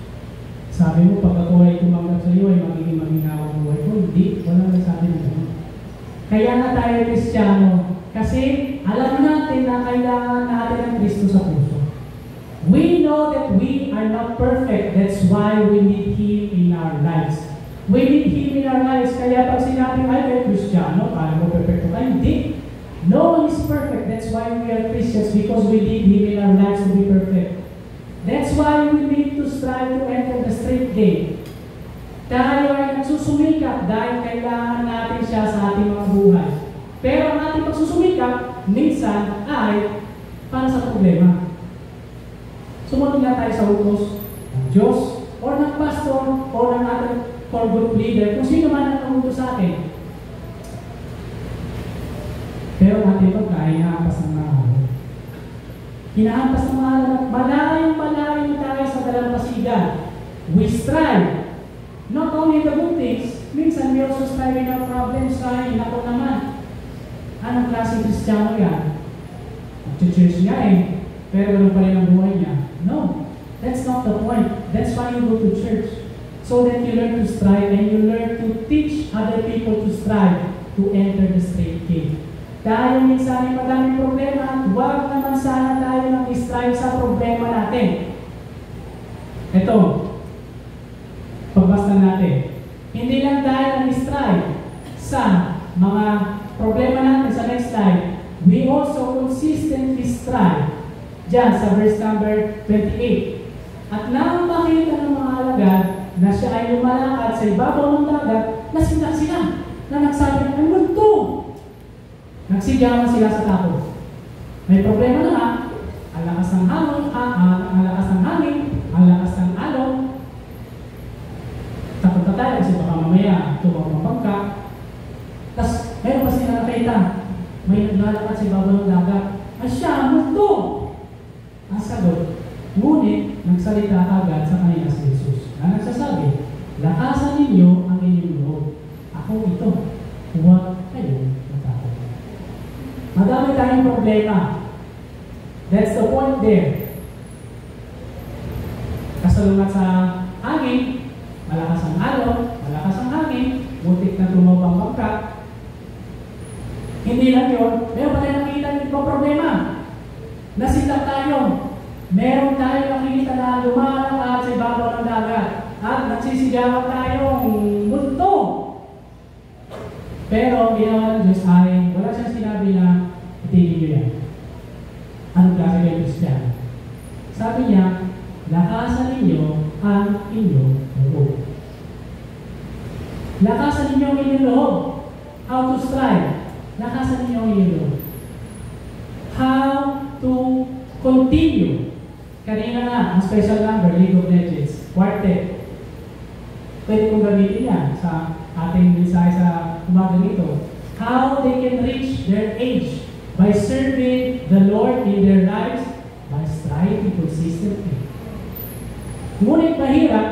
Speaker 1: sabi mo pag ako ay tumanggap sa iyo ay magiging maginhawa ang buhay ko. Hindi, wala nang sabi na gano'n. Kaya na tayo Kristiyano kasi alam natin na kailangan natin ang Kristo sa puso. We know that we are not perfect. That's why we need Him in our lives. We need Him in our lives. Kaya pag sinabi ay kayo Kristiyano, kaya mo perfecto kayo. Hindi. No one is perfect. That's why we are Christians, because we need Him in our lives to be perfect. That's why we need to strive to enter the straight gate. Tayo sumikap dahil kailangan natin siya sa ating mga buhay. Pero ang ating pagsusumikap, minsan ay para sa problema. Sumunod nga tayo sa utos ng Diyos, o ng pastor, o ng ating core group leader, kung sino man ang utos sa atin. Pero ating pagkain, hinahampas ng mga alon. Hinahampas ng mga alon at malayo-malayo tayo sa dalampasigan. We strive. Not only the good things, minsan we also strive in our problems, trying, ako naman. Anong klaseng Kristiyano yan? Mag-church niya pero gano'n pa rin ang buhay niya. No, that's not the point. That's why you go to church. So that you learn to strive and you learn to teach other people to strive to enter the straight gate. Dahil minsan ay madaming problema, huwag naman sana tayo mag-strive sa problema natin. Ito, pagbasta natin. Hindi lang tayo nag-strive sa mga problema natin sa next slide. We also consistently strive. Diyan sa verse number 28. At nang makita ng mga alagad na siya ay lumalakad sa ibabaw ng dagat, nasindak sila na nagsabi, ang multo! Nagsigawan sila sa takot. May problema na nga, ang lakas ng hangin, ang lakas ng hangin, ang lakas ng alon. Takot na tayo kasi baka mamaya tumawag ng bangka. Tapos, meron pa sila nakita. May naglalakad sa ibabaw ng dagat. At siya, multo! Ang sagot, ngunit nagsalita agad sa kanila si Jesus na nagsasabi, lakasan ninyo ang inyong loob. Ako ito, huwag kayo matakot. Madami tayong problema. That's the point there. Kasalungat sa hangin, malakas ang alon, malakas ang hangin, muntik na tumawag ang bangka. Hindi lang yun, meron pa tayo nakita ng ibang problema. Nasindak tayo. Meron tayo nakikita na lumalakad sa ibabaw ng dagat at nagsisigawan tayong multo. Pero ang ginawa ng Diyos ay wala siyang sinabi na itigil nyo yan. Anong klase kayo Kristiyano? Sabi niya, lakasan ninyo ang inyong loob. Lakasan ninyo ang inyong loob. How to strive? Lakasan ninyo ang inyong loob. How to continue. Kanina nga, ang special number, League of Legends, quartet. Pwede kong gamitin yan sa ating mensahe sa umagang ito. How they can reach their age by serving the Lord in their lives by striving consistently. Ngunit mahirap,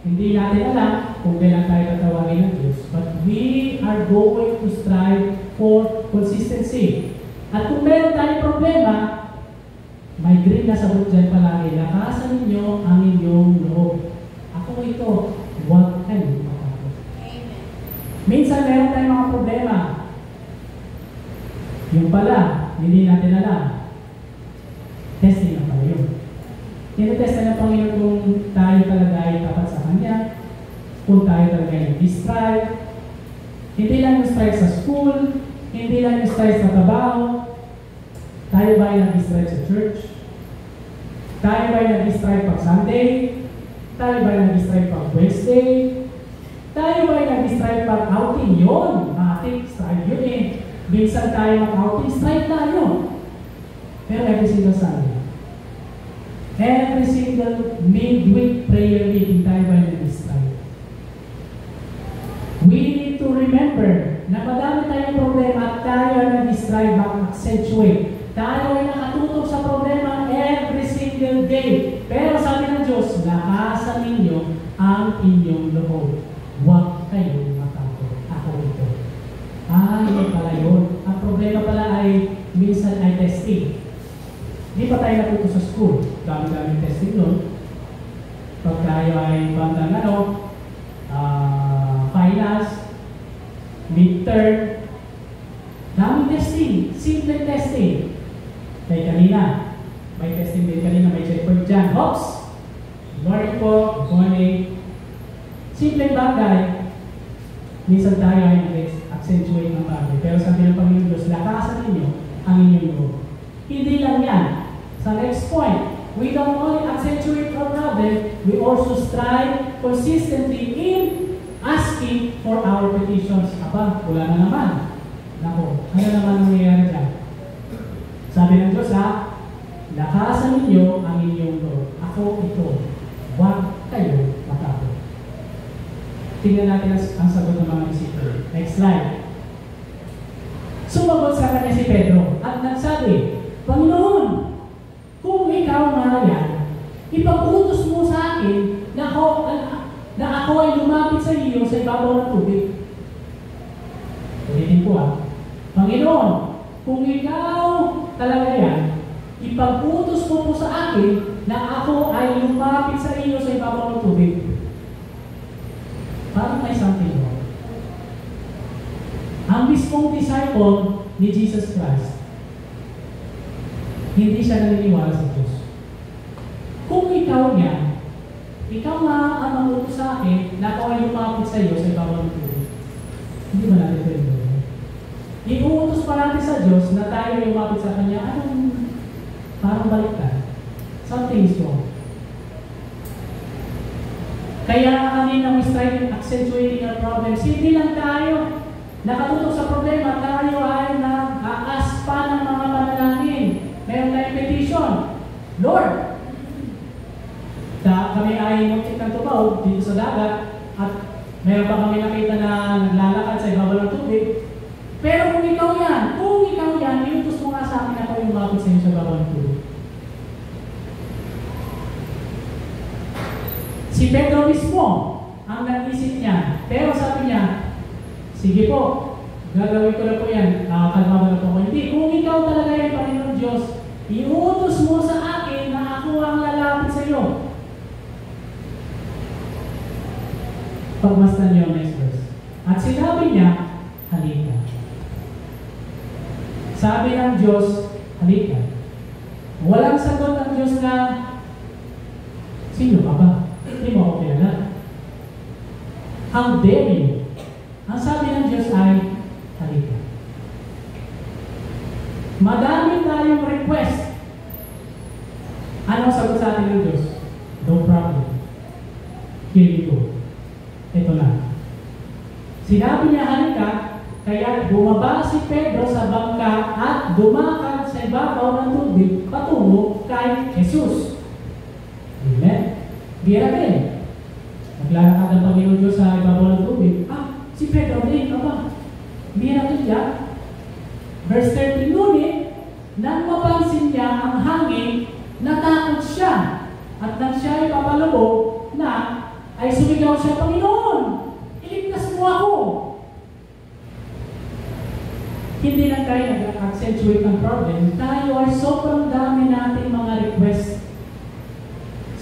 Speaker 1: hindi natin alam kung kailan tayo tatawagin ng Diyos, but we are going to strive for consistency. At kung meron tayong problema, may green na sagot dyan palagi, lakasan ninyo ang inyong loob. Ako ito, huwag kayo matakot. Minsan meron tayong mga problema. Yung pala, hindi natin alam. Testing na pala yun. Tinetesta ng Panginoon kung tayo talaga ay tapat sa Kanya, kung tayo talaga ay nag-strive. Hindi lang yung strive sa school, hindi lang yung strive sa trabaho. Tayo ba ay nag-strive sa church? Tayo ba ay nag-strive pag Sunday? Tayo ba ay nag-strive pag Wednesday? Tayo ba ay nag-strive pag outing? Yun, ating strive yun eh. Minsan tayo mag-outing, strive tayo. Pero every single Sunday, every single midweek prayer meeting, tayo ba ay nag-strive? We need to remember na madami tayong problema at tayo ay nag-strive mag-accentuate. Tayo ay nakatutok sa problema every single day. Pero sabi ng Diyos, lakasan ninyo ang inyong loob. Huwag kayo matakot. Ako ito. Yun pala yun. Ang problema pala ay minsan ay testing. Hindi pa tayo natuto sa school. Dami-daming testing nun. Pag tayo ay bandang finals, midterm, daming testing. Simple testing. Kaya kanina, may testing din kanina, may checkpoint dyan. Hops! Good morning po, good morning. Simple bagay, minsan tayo ay nag-accentuate ng bagay. Pero sabi ng Panginoon Diyos, lakasan ninyo ang inyong loob. Hindi lang yan. Sa next point, we don't only accentuate our problem, we also strive consistently in asking for our petitions. Aba, wala na naman. Nako, ano naman ang nangyayari dyan? Sabi ng Diyos, lakasan ninyo ang inyong Lord. Ako ito, huwag kayo matakot. Tingnan natin ang sagot ng mga disipulo. Next slide. Sumagot sa kanya si Pedro at nagsabi, Panginoon, kung ikaw nga yan, ipag-utos mo sa akin na ako ay lumapit sa iyo sa ibabaw ng tubig. Ulitin ko Panginoon, kung ikaw talaga yan, ipag-utos mo po sa akin na ako ay lumapit sa iyo sa ibabaw ng tubig. Parang may something wrong. Ang mismong disciple ni Jesus Christ, hindi siya naniniwala sa Diyos. Kung ikaw yan, ikaw nga ang mamuto sa akin na ako ay lumapit sa iyo sa ibabaw ng tubig. Hindi ba natin pwede doon? Iuutos pa natin sa Diyos na tayo ay lumapit sa Kanya. Parang baliktad. Something is wrong. Kaya kanina we started accentuating our problems. Hindi lang tayo nakatutok sa problema, tayo ay nag-aas pa ng mga panalangin. Meron tayong petition. Lord, kami ay muntik ng tubaw dito sa dagat at meron pa kami nakita na naglalakad sa ibabaw ng tubig. Pero kung ikaw yan, iutos mo nga sa akin ako yung lumapit sa inyo sa ibabaw ng tubig. Si Pedro mismo ang nag-isip niya. Pero sabi niya, sige po, gagawin ko na po yan. Kalma na po ko. Hindi, kung ikaw talaga yan, Panginoon Diyos, iutos mo sa akin na ako ang lalapit sa iyo. Pagmasdan niyo ang next verse. At sinabi niya, halika. Sabi ng Diyos, halika. Walang sagot ng Diyos na, sino ka ba? Hindi mo ako kilala. How dare you? Ang sabi ng Diyos ay, halika. Madami tayong request. Ano sagot sa atin ng Diyos? No problem. Here you go. Ito na. Sinabi niya, halika, kaya bumaba si Pedro sa bangka at dumakad sa ibabaw ng tubig patungo kay Jesus. Amen? Bira din. Naglalakad ang Panginoon Diyos sa ibabaw ng tubig. Si Pedro din, bira din siya. Verse 13, ngunit, nang mapansin niya ang hangin, natakot siya. At nang siya ay papalubog na, ay sumigaw siya, Panginoon, iligtas mo ako. Hindi lang tayo nag-accentuate ng problem, tayo ay sobrang dami nating mga request.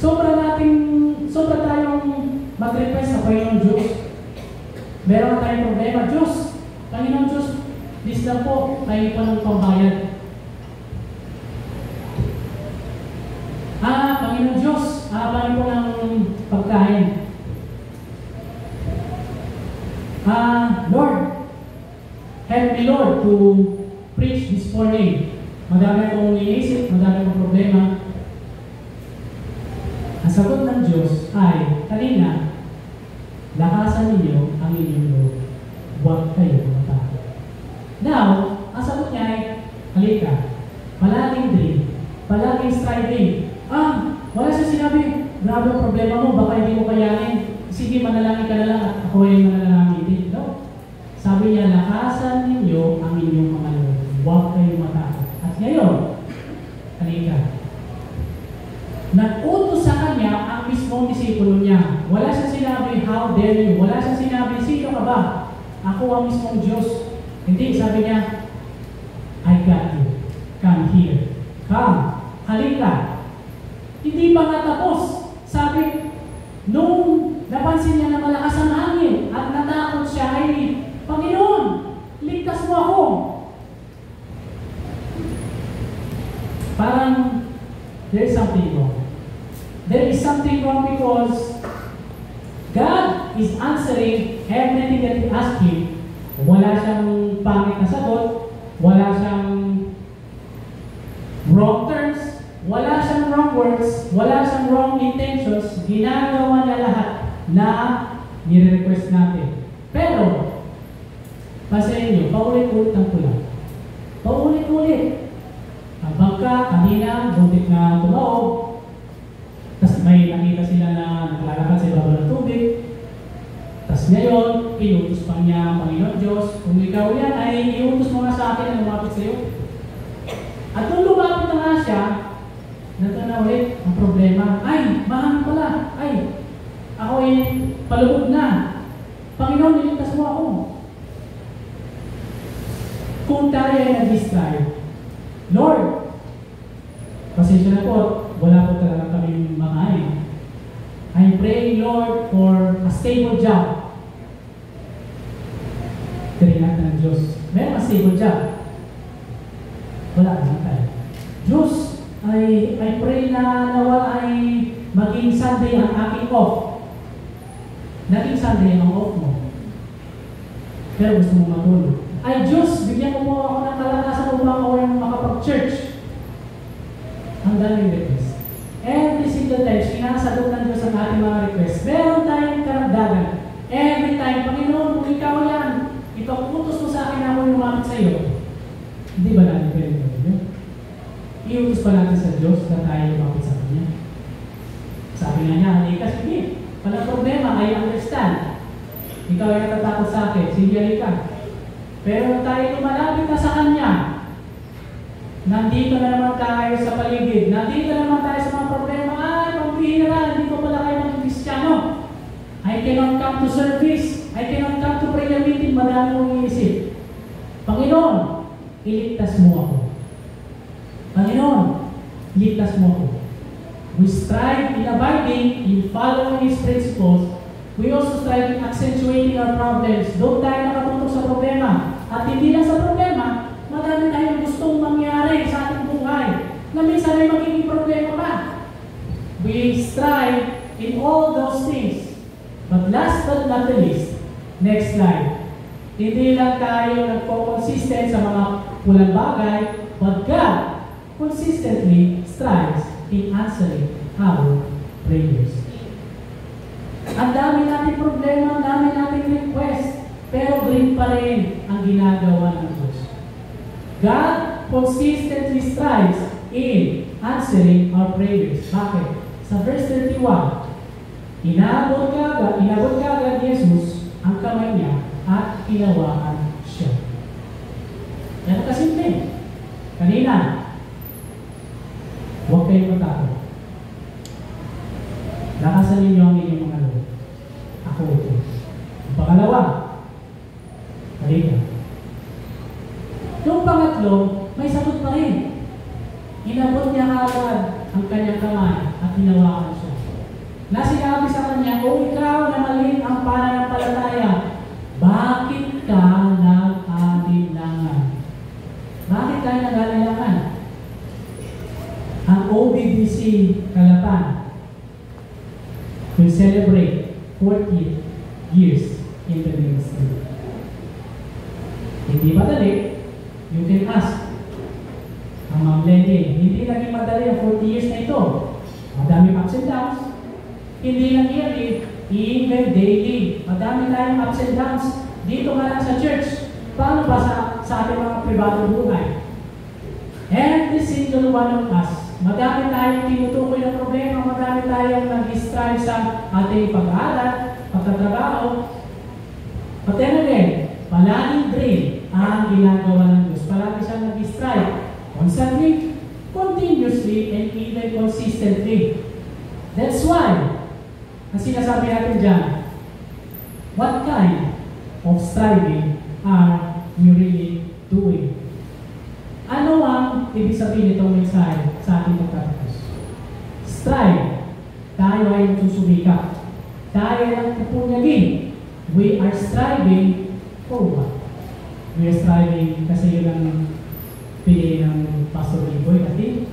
Speaker 1: Sobra tayong mag-request sa Panginoon Diyos. Meron tayong problema, Diyos, Panginoon Diyos, please lang po, tayo pa ng pambayad. Panginoon Diyos, paano po ng pagkain? Lord, help me Lord to preach this morning. Madami akong iniisip, madami akong problema. Ang sagot ng Diyos ay, kanina, lakasan ninyo ang inyong Lord. Huwag kayo matakot. Now, ang sagot niya ay, halika, palaging dream, palaging striving. Wala siya sinabi, grabe ang problema mo, baka hindi mo kayanin. Sige, manalangin ka na lang at ako ay manalangin din. No? Sabi niya, lakasan ninyo ang inyong mga Lord. Huwag kayo matakot. At ngayon, halika. Nag-utos sa kanya ang mismong disipulo niya. Wala siya sinabi, how dare you? Wala siya sinabi, sino ka ba? Ako ang mismong Diyos. Hindi, sabi niya, I got you. Come here. Come. Halika. Hindi pa nga tapos. Sabi, nung napansin niya na malakas ang hangin at natakot siya ay, Panginoon, ligtas mo ako. Parang, there is something wrong. There is something wrong because God is answering everything that we ask Him. Wala siyang pangit na sagot, wala siyang wrong terms, wala siyang wrong words, wala siyang wrong intentions. Ginagawa niya lahat na nire-request natin. Pero, pasayin nyo, paulit-ulit ang kulang. Paulit-ulit. Ang bangka, kanina, buntik na tumaob. Tapos may nakita sila na naglalakad sa ibabaw ng tubig. Tapos ngayon, inutos pa niya ang Panginoon Diyos. Kung ikaw yan, ay iutos mo nga sa akin na lumapit sa iyo. At nung lumapit na nga siya, na ulit ang problema. Ay, mahal pala. Ay, ako ay palubog na. Panginoon, niligtas mo ako. Kung tayo ay nag-distract, Lord, pasensya na po, wala po talaga kami makain. I'm praying, Lord, for a stable job. Trinat ng Diyos. Meron a stable job. Wala naman tayo. Diyos, I pray na nawa ay maging Sunday ang aking off. Naging Sunday ang off mo. Pero gusto mo matulog. Ay Diyos, bigyan mo po ako ng kalakasan upang ako yung makapag-church. Ang daming request. Every single time, sinasagot ng Diyos ang ating mga request. Meron tayong karagdagan. Every time, Panginoon, kung ikaw yan, ipaputos mo sa akin na ako yung lumapit sa iyo. Hindi ba natin pwede yun? Iutos pa natin sa Diyos na tayo lumapit sa Kanya. Sabi nga niya, halika, sige. Walang problema, I understand. Ikaw ay natatakot sa akin, sige, halika. Pero tayo lumalapit na sa Kanya. Nandito na naman tayo sa paligid. Nandito na naman tayo sa mga problema. Ay, pambihira, hindi ko pala kayo maging Kristiyano. I cannot come to service. I cannot come to prayer meeting. Madami mong iisip. Panginoon, iligtas mo ako. Panginoon, iligtas mo ako. We strive in abiding, in following His principles. We also strive in accentuating our problems. Doon tayo nakatutok sa problema. At hindi lang sa problema, madami tayong gustong mangyari sa ating buhay na minsan ay magiging problema pa. We strive in all those things. But last but not the least, next slide. Hindi lang tayo nagpo-consistent sa mga pulang bagay, but God consistently strives in answering our prayers. Ang dami nating problema, ang dami nating request, pero green pa rin ang ginagawa ng Diyos. God consistently strives in answering our prayers. Bakit? Sa verse 31, inabot kagad Jesus ang kamay niya at hinawakan siya. Yan kasimple. Kanina, huwag kayong matakot. Lakasan ninyo ang inyong mga loob. Ako ito. Ang pangalawa, halika. Yung pangatlo, may sagot pa rin. Inabot niya agad ang kanyang kamay at hinawakan siya. Na sinabi sa kanya, o ikaw na maliit ang pananampalataya, bakit ka nag-alinlangan? Bakit tayo nag-alinlangan? Ang OBBC Calapan will celebrate 40 years in the ministry. Hindi madali. You can ask ang Ma'am Lenny, hindi naging madali ang 40 years na ito. Madaming ups and downs. Hindi lang yearly, even daily. Madami tayong ups and downs. Dito nga lang sa church. Paano ba sa ating mga pribadong buhay? Every single one of us, madami tayong tinutukoy na problema, madami tayong nag-strive sa ating pag-aaral, pagtatrabaho. But then again, palaging dream ang ginagawa ng Diyos. Palagi siyang nag-strive. Constantly, continuously, and even consistently. That's why, ang sinasabi natin dyan, what kind of striving are you really doing? Ano ang ibig sabihin itong mensahe sa ating pagkatapos? Strive. Tayo ay magsusumikap. Tayo ay nagpupunyagin. We are striving for what? We are striving kasi yun ang pinili ng Pastor Liboy kasi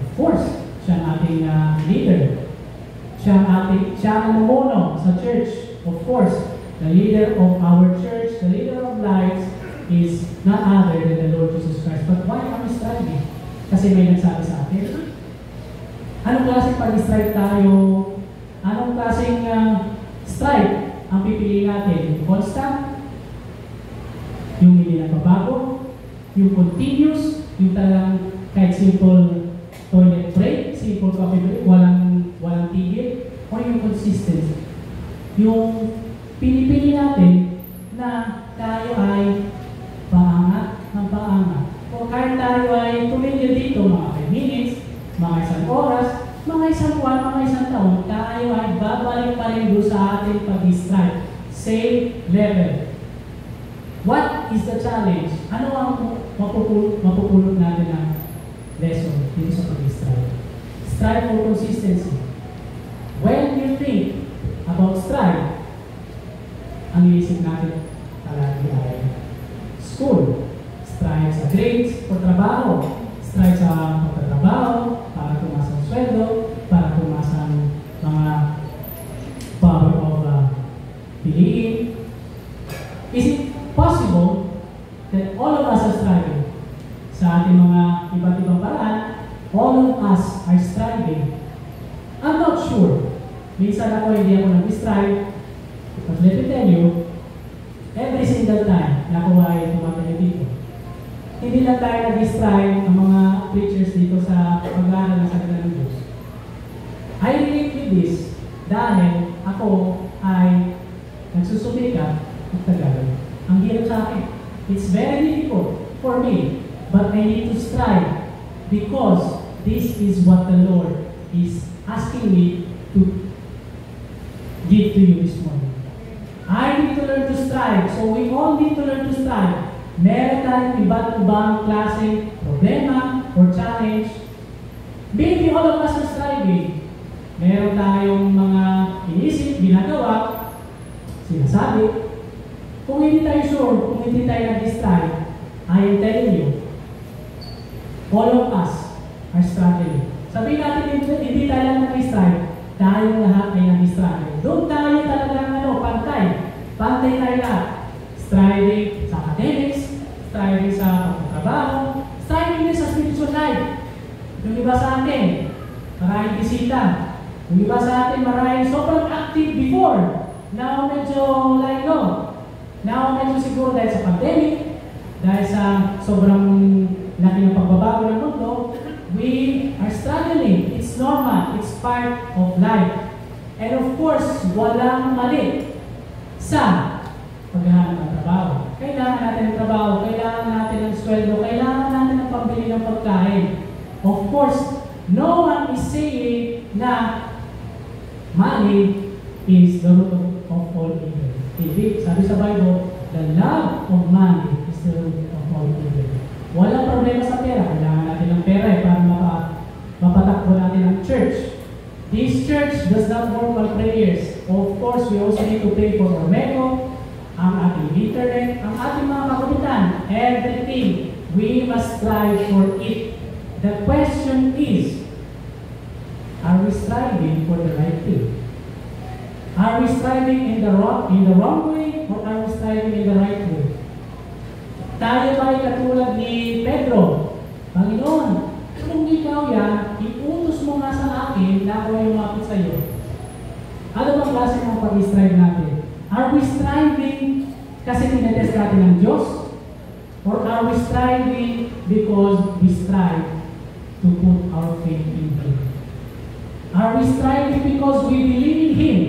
Speaker 1: of course, siya ang ating leader. Siya ang namuno sa church. Of course, the leader of our church, the leader of lives, is not other than the Lord Jesus Christ. But why are we striving? Kasi may nagsabi sa atin. Anong klaseng pag-strive tayo? Anong klaseng strive ang pipili natin, yung constant, yung hindi nagbabago, yung continuous, yung talagang kahit simple toilet break, simple coffee break, walang tigil, o yung consistency. Yung pinipili natin na tayo ay paangat ng paangat. O kahit tayo ay tumigil dito mga 5 minutes, mga isang oras, mga isang buwan, mga isang taon, tayo ay babalik pa rin doon sa ating pag-strive. Same level. What is the challenge? Ano ang mapupulot natin ng lesson dito sa pag-strive? Strive for consistency. When you think about strive, ang iisip natin palagi ay school. Strive sa grades o trabaho. Strive sa pagtatrabaho para tumaas ang sweldo, para tumaas ang mga power of piliin. Is it possible that all of us are striving sa ating mga iba't ibang paraan? All of us are striving. I'm not sure. Minsan ako hindi ako nag-strive. But let me tell you, every single time na ako ay tumatayo dito, hindi lang tayo nag-strive ang mga preachers dito sa pag-aaral ng salita ng Diyos. I relate with this dahil ako ay nagsusumikap at Tagalog. Ang hirap sa akin. It's very difficult for me, but I need to strive because this is what the Lord is asking me to give to you this morning. I need to learn to strive. So we all need to learn to strive. Meron tayong iba't ibang klaseng problema or challenge. Maybe all of us are striving. Meron tayong mga inisip, ginagawa, sinasabi. Kung hindi tayo sure, kung hindi tayo nag-strive, I am telling you, all of us are struggling. Sabihin natin, hindi tayo lang nag-strive, tayong lahat ay nag-struggle. Doon tayo talagang pantay. Pantay tayo lahat. Striving sa academics, striving sa pagtatrabaho, striving din sa spiritual life. Yung iba sa atin, maraming bisita. Yung iba sa atin, maraming sobrang active before. Now, medyo like no. Now, medyo siguro dahil sa pandemic, dahil sa sobrang laki ng pagbabago ng mundo, we are struggling. It's normal. It's part of life. And of course, walang mali sa paghahanap ng trabaho. Kailangan natin ng trabaho, kailangan natin ng sweldo, kailangan natin ng pambili ng pagkain. Of course, no one is saying na money is the root of all evil. Hindi, sabi sa Bible, the love of money is the root of all evil. Walang problema sa pera. Kailangan natin ng pera para mapatakbo natin ang church. This church does not work on prayers. Of course, we also need to pay for our medical, ang ating internet, ang ating mga kakulitan, everything. We must strive for it. The question is, are we striving for the right thing? Are we striving in the wrong way, or are we striving in the right way? Tayo ba ay katulad ni Pedro? Panginoon, kung ikaw yan, iutos mo nga sa akin na ako ay umapit sa iyo. Ano bang klase ng pag-strive natin? Are we striving kasi tinetest natin ng Diyos? Or are we striving because we strive to put our faith in Him? Are we striving because we believe in Him?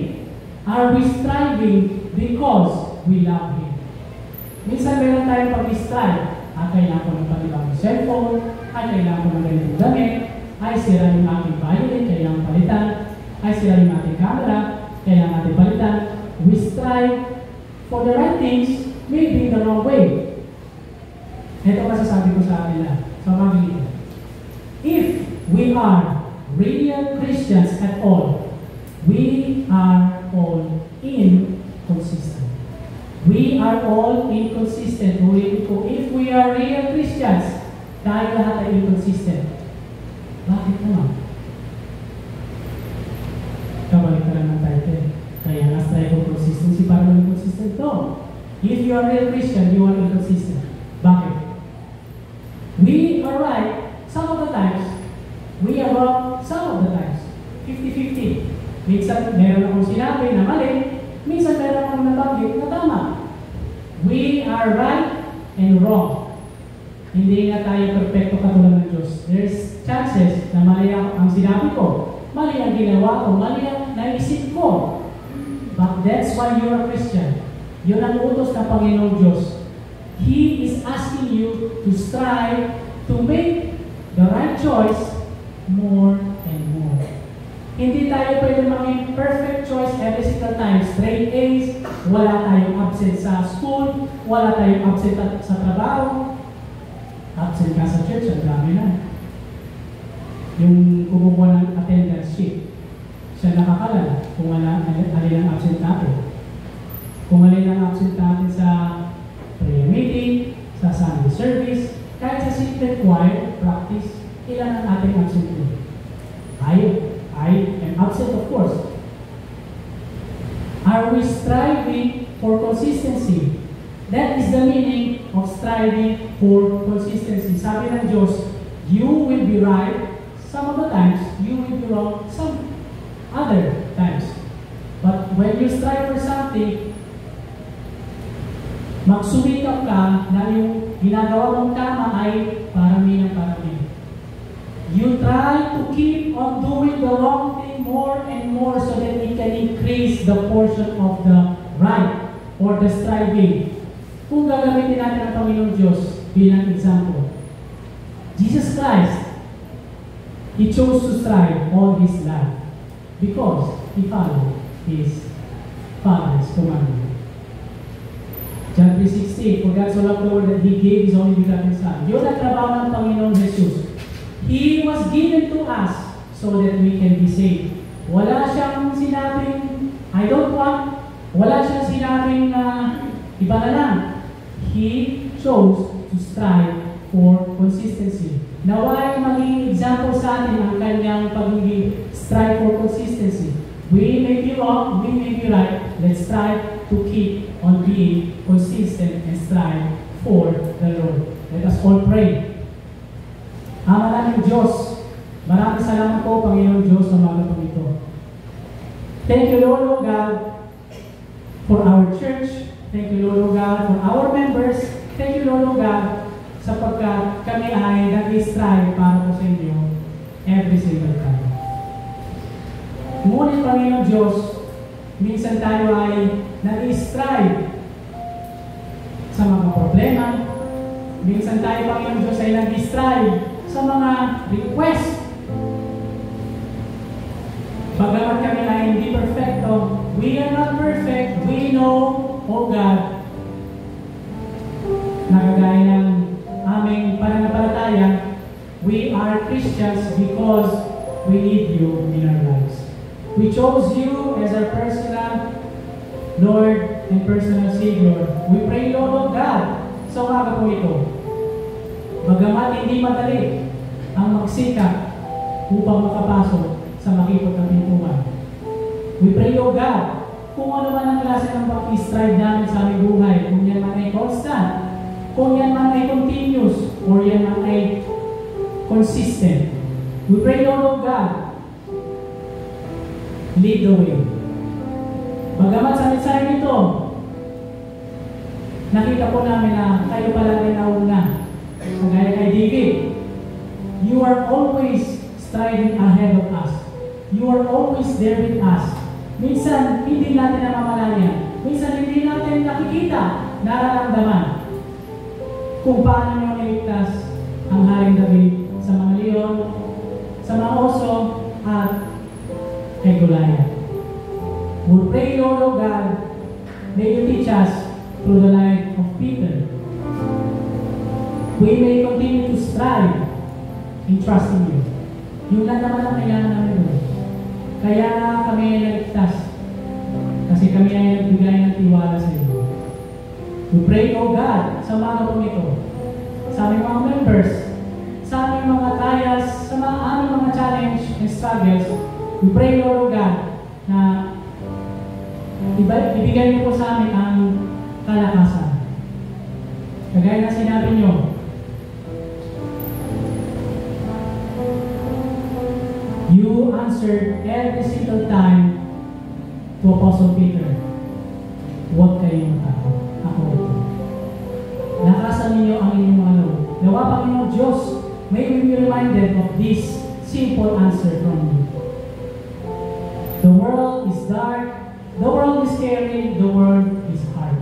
Speaker 1: Are we striving because we love Him? Minsan meron tayong pag-strive. Kailangan ko ng panibagong cellphone, kailangan ko ng ganitong damit, sira yung aking violin, kailangan palitan, sira yung ating camera, kailangan natin palitan. We strive for the right things, maybe the wrong way. Ito masasabi ko sa kanila, sa mga dito. If we are real Christians at all, we are all inconsistent. We are all inconsistent. If we are real Christians, tayo lahat ay inconsistent. Bakit naman? Kabalik ka lang ng title. Kaya nga strive for consistency para maging consistent to. If you are real Christian, you are inconsistent. Bakit? We are right some of the times. We are wrong some of the times. 50-50. Minsan, meron akong sinabi na mali, Minsan meron akong nabanggit na tama. We are right and wrong. Hindi nga tayo perfecto katulad ng Diyos. There's chances na mali ang sinabi ko, mali ang ginawa ko, mali ang naisip ko. But that's why you're a Christian. Yun ang utos ng Panginoong Diyos. He is asking you to strive to make the right choice more and more. Hindi tayo pwede maging perfect choice every single time. Straight A's, wala tayong absent sa school, wala tayong absent sa trabaho. Absent ka sa church, ang dami na. Yung kumukuha ng attendance sheet, siya nakakalala kung alin ang absent natin. Kung alin ang absent natin sa prayer meeting, sa Sunday service, kahit sa secret choir practice, ilan ang ating absent mo? I am absent, of course. Are we striving for consistency? That is the meaning of striving for consistency. Sabi ng Diyos, you will be right some of the times, you will be wrong some other times. But when you strive for something, magsumikap ka na yung ginagawa mong tama ay parami ng parami. You try to keep on doing the wrong thing more and more so that it can increase the portion of the right or the striving. Kung gagamitin natin ang Panginoong Diyos bilang example, Jesus Christ, He chose to strive all His life because He followed His Father's commandment. John 3:16, for God so loved the world that He gave His only begotten Son. Yun ang trabaho ng Panginoong Jesus. He was given to us so that we can be saved. Wala siyang sinabing, I don't want. Wala siyang sinabing iba na lang. He chose to strive for consistency. Naway maging example sa atin ang kanyang pagiging strive for consistency. We may be wrong, we may be right. Let's strive to keep on being consistent and strive for the Lord. Let us all pray. Ama namin Diyos, maraming salamat po, Panginoon Diyos, sa mga po ito. Thank you, Lord, O God, for our church. Thank you, Lord, O God, for our members. Thank you, Lord, O God, sapagkat kami ay nag-strive para po sa inyo every single time. Ngunit, Panginoon Diyos, minsan tayo ay nag-strive sa mga problema. Minsan tayo, Panginoon Diyos, ay nag-strive sa mga request. Bagamat kami ay hindi perfecto, we are not perfect. We know, O God, nakagaya ng aming pananampalataya, we are Christians because we need you in our lives. We chose you as our personal Lord and personal Savior. We pray, Lord of God, sa umaga po ito, bagamat hindi madali ang magsikap upang makapasok sa makipot na pintuan. We pray, O God, kung ano man ang klase ng pag-strive namin sa aming buhay, kung yan man ay constant, kung yan man ay continuous, or yan man ay consistent. We pray, Lord of God, lead the way. Bagamat sa mensahe nito, nakita po namin na kayo pala rin nauna. Kagaya kay David, you are always striving ahead of us. You are always there with us. Minsan, hindi natin namamalayan. Minsan, hindi natin nakikita, nararamdaman kung paano nyo niligtas ang Haring David sa mga leon, sa mga oso, at kay Goliath. We pray, Lord of God, may you teach us through the life of Peter. We may continue to strive in trusting you. Yun lang naman ang kailangan namin, Lord. Kaya kami ay naligtas. Kasi kami ay nagbigay ng tiwala sa iyo. We pray, O God, sa mga po ito, sa aming mga members, sa aming mga trials, sa aming mga challenge and struggles. We pray, Lord, O God, na ibigay niyo po sa amin ang kalakasan. Kagaya na sinabi niyo, you answered every single time to Apostle Peter. reminded of this simple answer from you. The world is dark, the world is scary, the world is hard.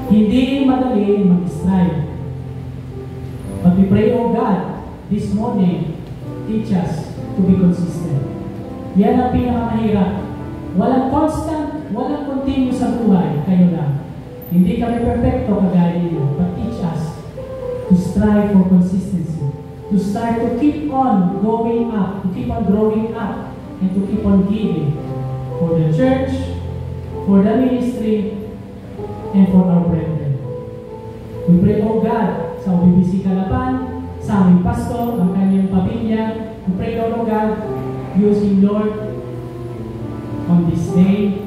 Speaker 1: Hindi madali mag-strive. But we pray, oh God, this morning, teach us to be consistent. Yan ang pinakamahirap. Walang constant, walang continuous sa buhay, kayo lang. Hindi kami perfecto kagaya niyo, but teach us to strive for consistency, to start to keep on going up, to keep on growing up, and to keep on giving for the church, for the ministry, and for our brethren. We pray, oh God, sa OBBC Calapan, sa aming pastor, ang kanyang pamilya. We pray, oh God, use him, Lord, on this day.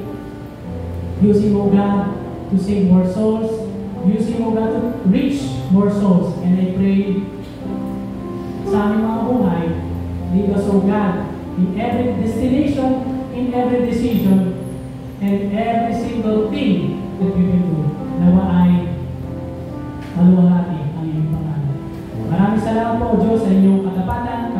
Speaker 1: Use him, oh God, to save more souls. Use him, oh God, to reach more souls. And I pray sa aming mga buhay, lead us, oh God, in every destination, in every decision, and every single thing that we will do. Nawa ay maluwalhati ang iyong pangalan. Maraming salamat po, Diyos, sa inyong katapatan.